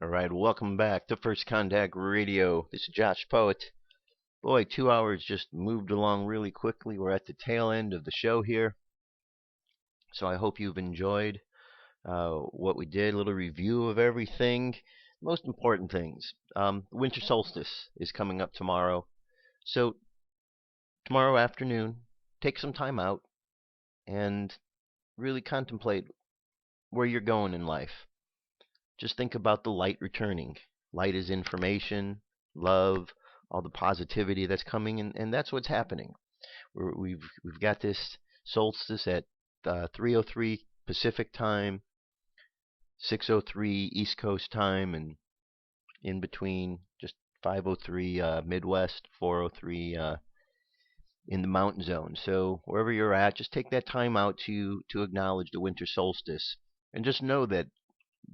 All right. Welcome back to First Contact Radio. This is Josh Poet. Boy, 2 hours just moved along really quickly. We're at the tail end of the show here. So I hope you've enjoyed what we did, a little review of everything. Most important things. Winter solstice is coming up tomorrow. So tomorrow afternoon, take some time out and really contemplate where you're going in life. Just think about the light returning. Light is information, love, all the positivity that's coming, and that's what's happening. We've got this solstice at 3:03 Pacific time, 6:03 East Coast time, and in between just 5:03 Midwest, 4:03 in the mountain zone. So wherever you're at, just take that time out to acknowledge the winter solstice, and just know that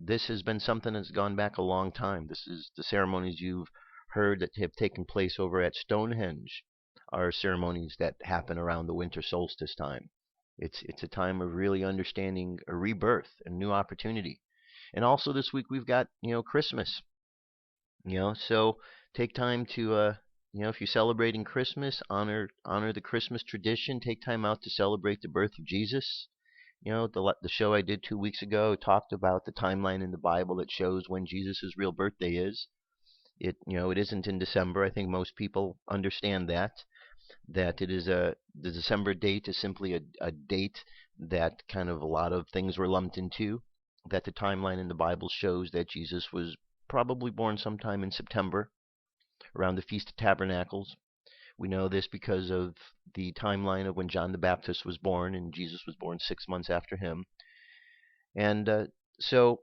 this has been something that's gone back a long time. This is the ceremonies you've heard that have taken place over at Stonehenge are ceremonies that happen around the winter solstice time. It's a time of really understanding a rebirth, a new opportunity. And also this week we've got, Christmas. So take time to if you're celebrating Christmas, honor the Christmas tradition. Take time out to celebrate the birth of Jesus. The show I did 2 weeks ago talked about the timeline in the Bible that shows when Jesus' real birthday is. It isn't in December. I think most people understand that it is the December date is simply a date that kind of a lot of things were lumped into, that the timeline in the Bible shows that Jesus was probably born sometime in September around the Feast of Tabernacles. We know this because of the timeline of when John the Baptist was born, and Jesus was born 6 months after him. And so,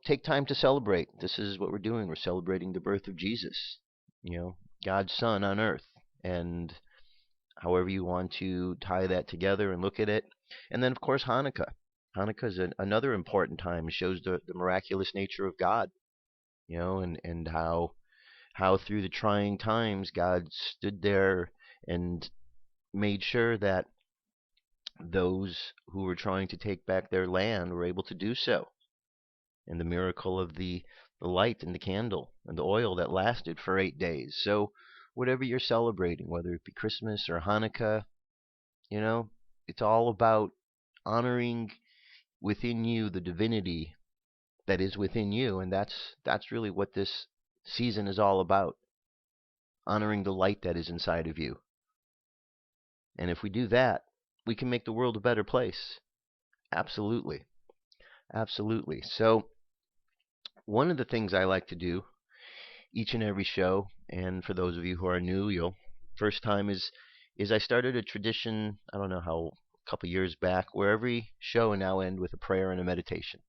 take time to celebrate. This is what we're doing. We're celebrating the birth of Jesus, God's Son on earth. And however you want to tie that together and look at it. And then, of course, Hanukkah. Hanukkah is another important time. It shows the miraculous nature of God, and how through the trying times God stood there and made sure that those who were trying to take back their land were able to do so. And the miracle of the light and the candle and the oil that lasted for 8 days. So whatever you're celebrating, whether it be Christmas or Hanukkah, it's all about honoring within you the divinity that is within you. And that's really what this season is all about. Honoring the light that is inside of you. And if we do that, we can make the world a better place. Absolutely. Absolutely. So one of the things I like to do each and every show, and for those of you who are new, first time is I started a tradition, I don't know how, a couple years back, where every show will now end with a prayer and a meditation.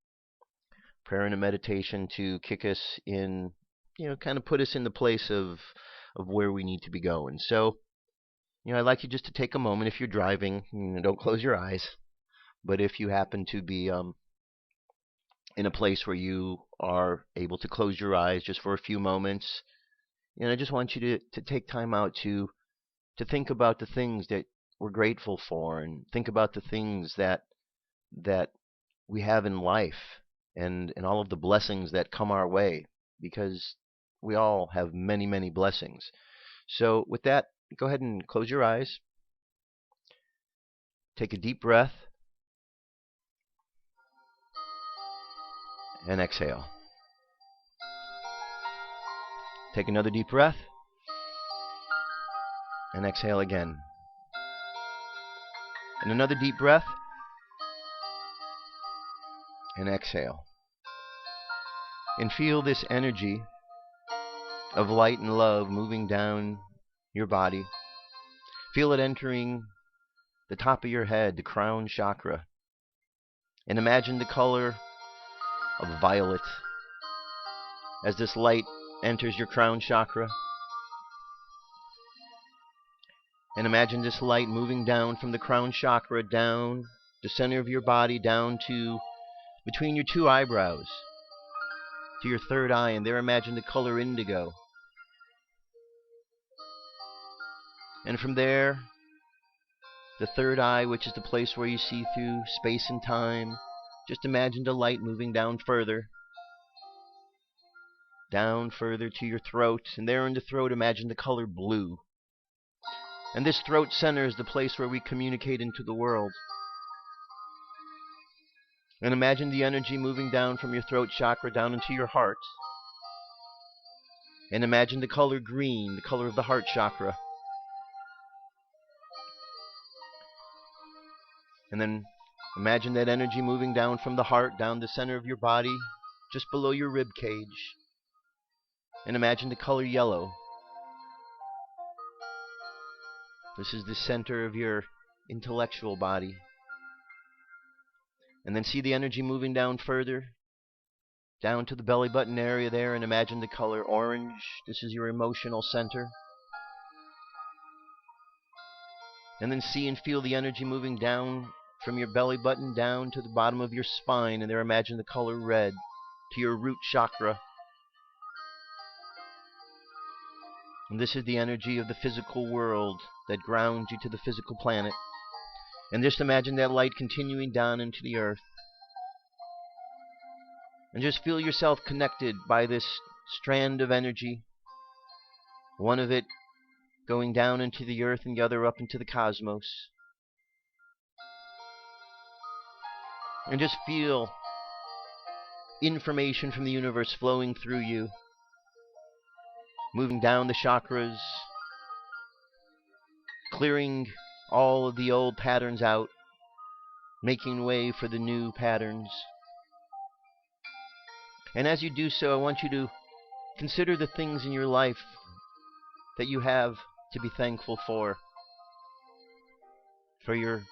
Prayer and a meditation to kick us in, kind of put us in the place of where we need to be going. So, I'd like you just to take a moment. If you're driving, don't close your eyes. But if you happen to be in a place where you are able to close your eyes just for a few moments, I just want you to take time out to think about the things that we're grateful for, and think about the things that we have in life, and all of the blessings that come our way, because we all have many, many blessings. So with that, go ahead and close your eyes. Take a deep breath and exhale. Take another deep breath and exhale again. And another deep breath and exhale. And feel this energy of light and love moving down your body. Feel it entering the top of your head, the crown chakra. And imagine the color of violet as this light enters your crown chakra. And imagine this light moving down from the crown chakra down the center of your body, down to between your two eyebrows, to your third eye, and there imagine the color indigo. And from there, the third eye, which is the place where you see through space and time, just imagine the light moving down further to your throat, and there in the throat imagine the color blue. And this throat center is the place where we communicate into the world. And imagine the energy moving down from your throat chakra down into your heart. And imagine the color green, the color of the heart chakra. And then imagine that energy moving down from the heart, down the center of your body, just below your rib cage. And imagine the color yellow. This is the center of your intellectual body. And then see the energy moving down further, down to the belly button area there, and imagine the color orange. This is your emotional center. And then see and feel the energy moving down from your belly button down to the bottom of your spine, and there imagine the color red to your root chakra. And this is the energy of the physical world that grounds you to the physical planet. And just imagine that light continuing down into the earth. And just feel yourself connected by this strand of energy. One of it going down into the earth and the other up into the cosmos. And just feel information from the universe flowing through you. moving down the chakras, clearing all of the old patterns out, making way for the new patterns. And as you do so, I want you to consider the things in your life that you have to be thankful for your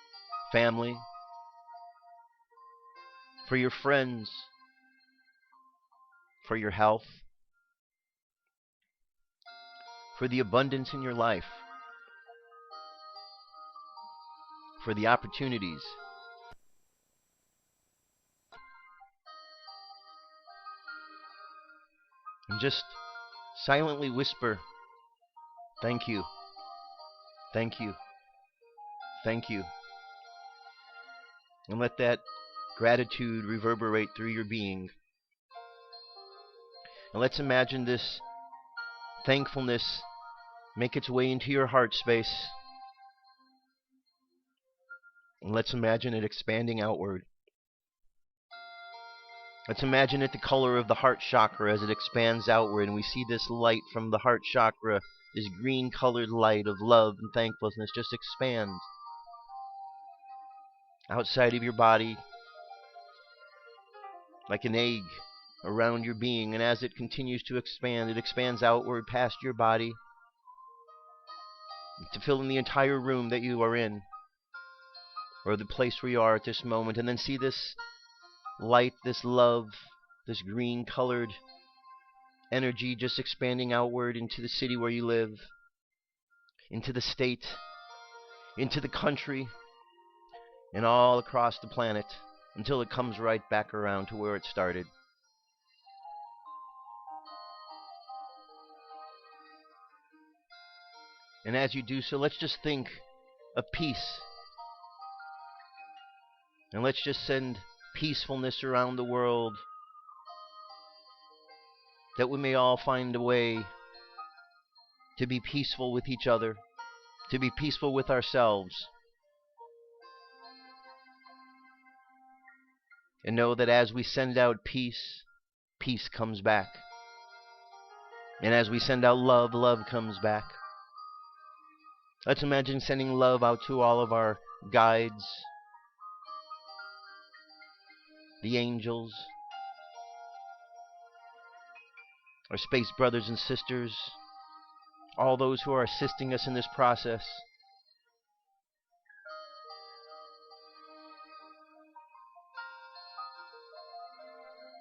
family, for your friends, for your health, for the abundance in your life, for the opportunities. And just silently whisper, thank you, thank you, thank you. And let that gratitude reverberate through your being. And let's imagine this thankfulness make its way into your heart space. And let's imagine it expanding outward. Let's imagine it the color of the heart chakra as it expands outward, and we see this light from the heart chakra, this green colored light of love and thankfulness just expand outside of your body like an egg around your being. And as it continues to expand, it expands outward past your body to fill in the entire room that you are in, or the place where you are at this moment. And then see this light, this love, this green colored energy just expanding outward into the city where you live, into the state, into the country, and all across the planet until it comes right back around to where it started. And as you do so, let's just think of peace. And let's just send peacefulness around the world, that we may all find a way to be peaceful with each other, to be peaceful with ourselves, and know that as we send out peace, peace comes back. And as we send out love, love comes back. Let's imagine sending love out to all of our guides, the angels, our space brothers and sisters, all those who are assisting us in this process.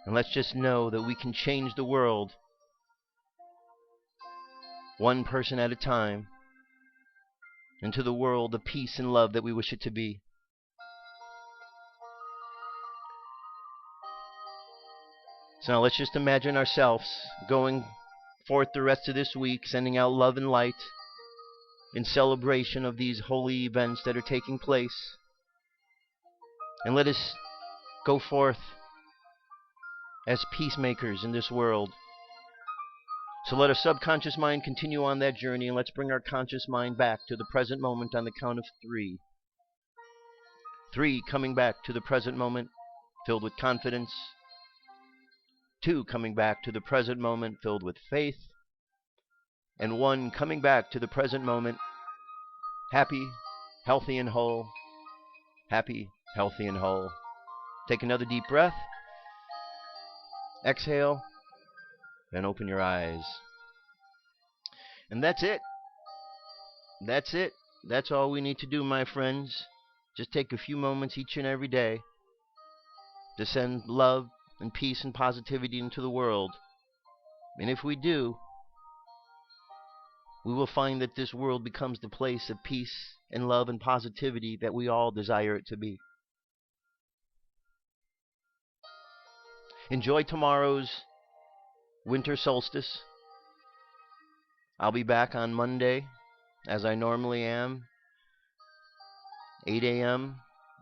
And let's just know that we can change the world one person at a time into the world of peace and love that we wish it to be. So now let's just imagine ourselves going forth the rest of this week, sending out love and light in celebration of these holy events that are taking place. And let us go forth as peacemakers in this world. So let our subconscious mind continue on that journey, and let's bring our conscious mind back to the present moment on the count of 3. 3, coming back to the present moment, filled with confidence. 2, coming back to the present moment, filled with faith. And 1, coming back to the present moment, happy, healthy, and whole. Happy, healthy, and whole. Take another deep breath. Exhale. Then open your eyes. And that's it. That's it. That's all we need to do, my friends. Just take a few moments each and every day to send love and peace and positivity into the world. And if we do, we will find that this world becomes the place of peace and love and positivity that we all desire it to be. Enjoy tomorrow's winter solstice. I'll be back on Monday, as I normally am, 8 a.m.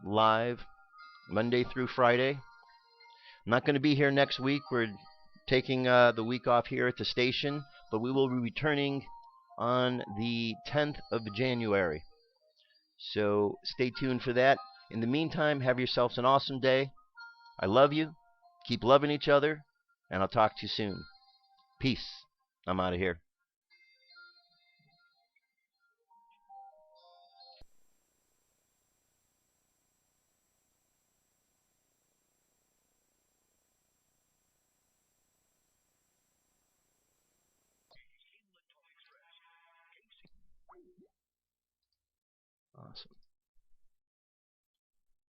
live, Monday through Friday. I'm not going to be here next week. We're taking the week off here at the station, but we will be returning on the 10th of January. So stay tuned for that. In the meantime, have yourselves an awesome day. I love you. Keep loving each other, and I'll talk to you soon. Peace. I'm out of here. Awesome.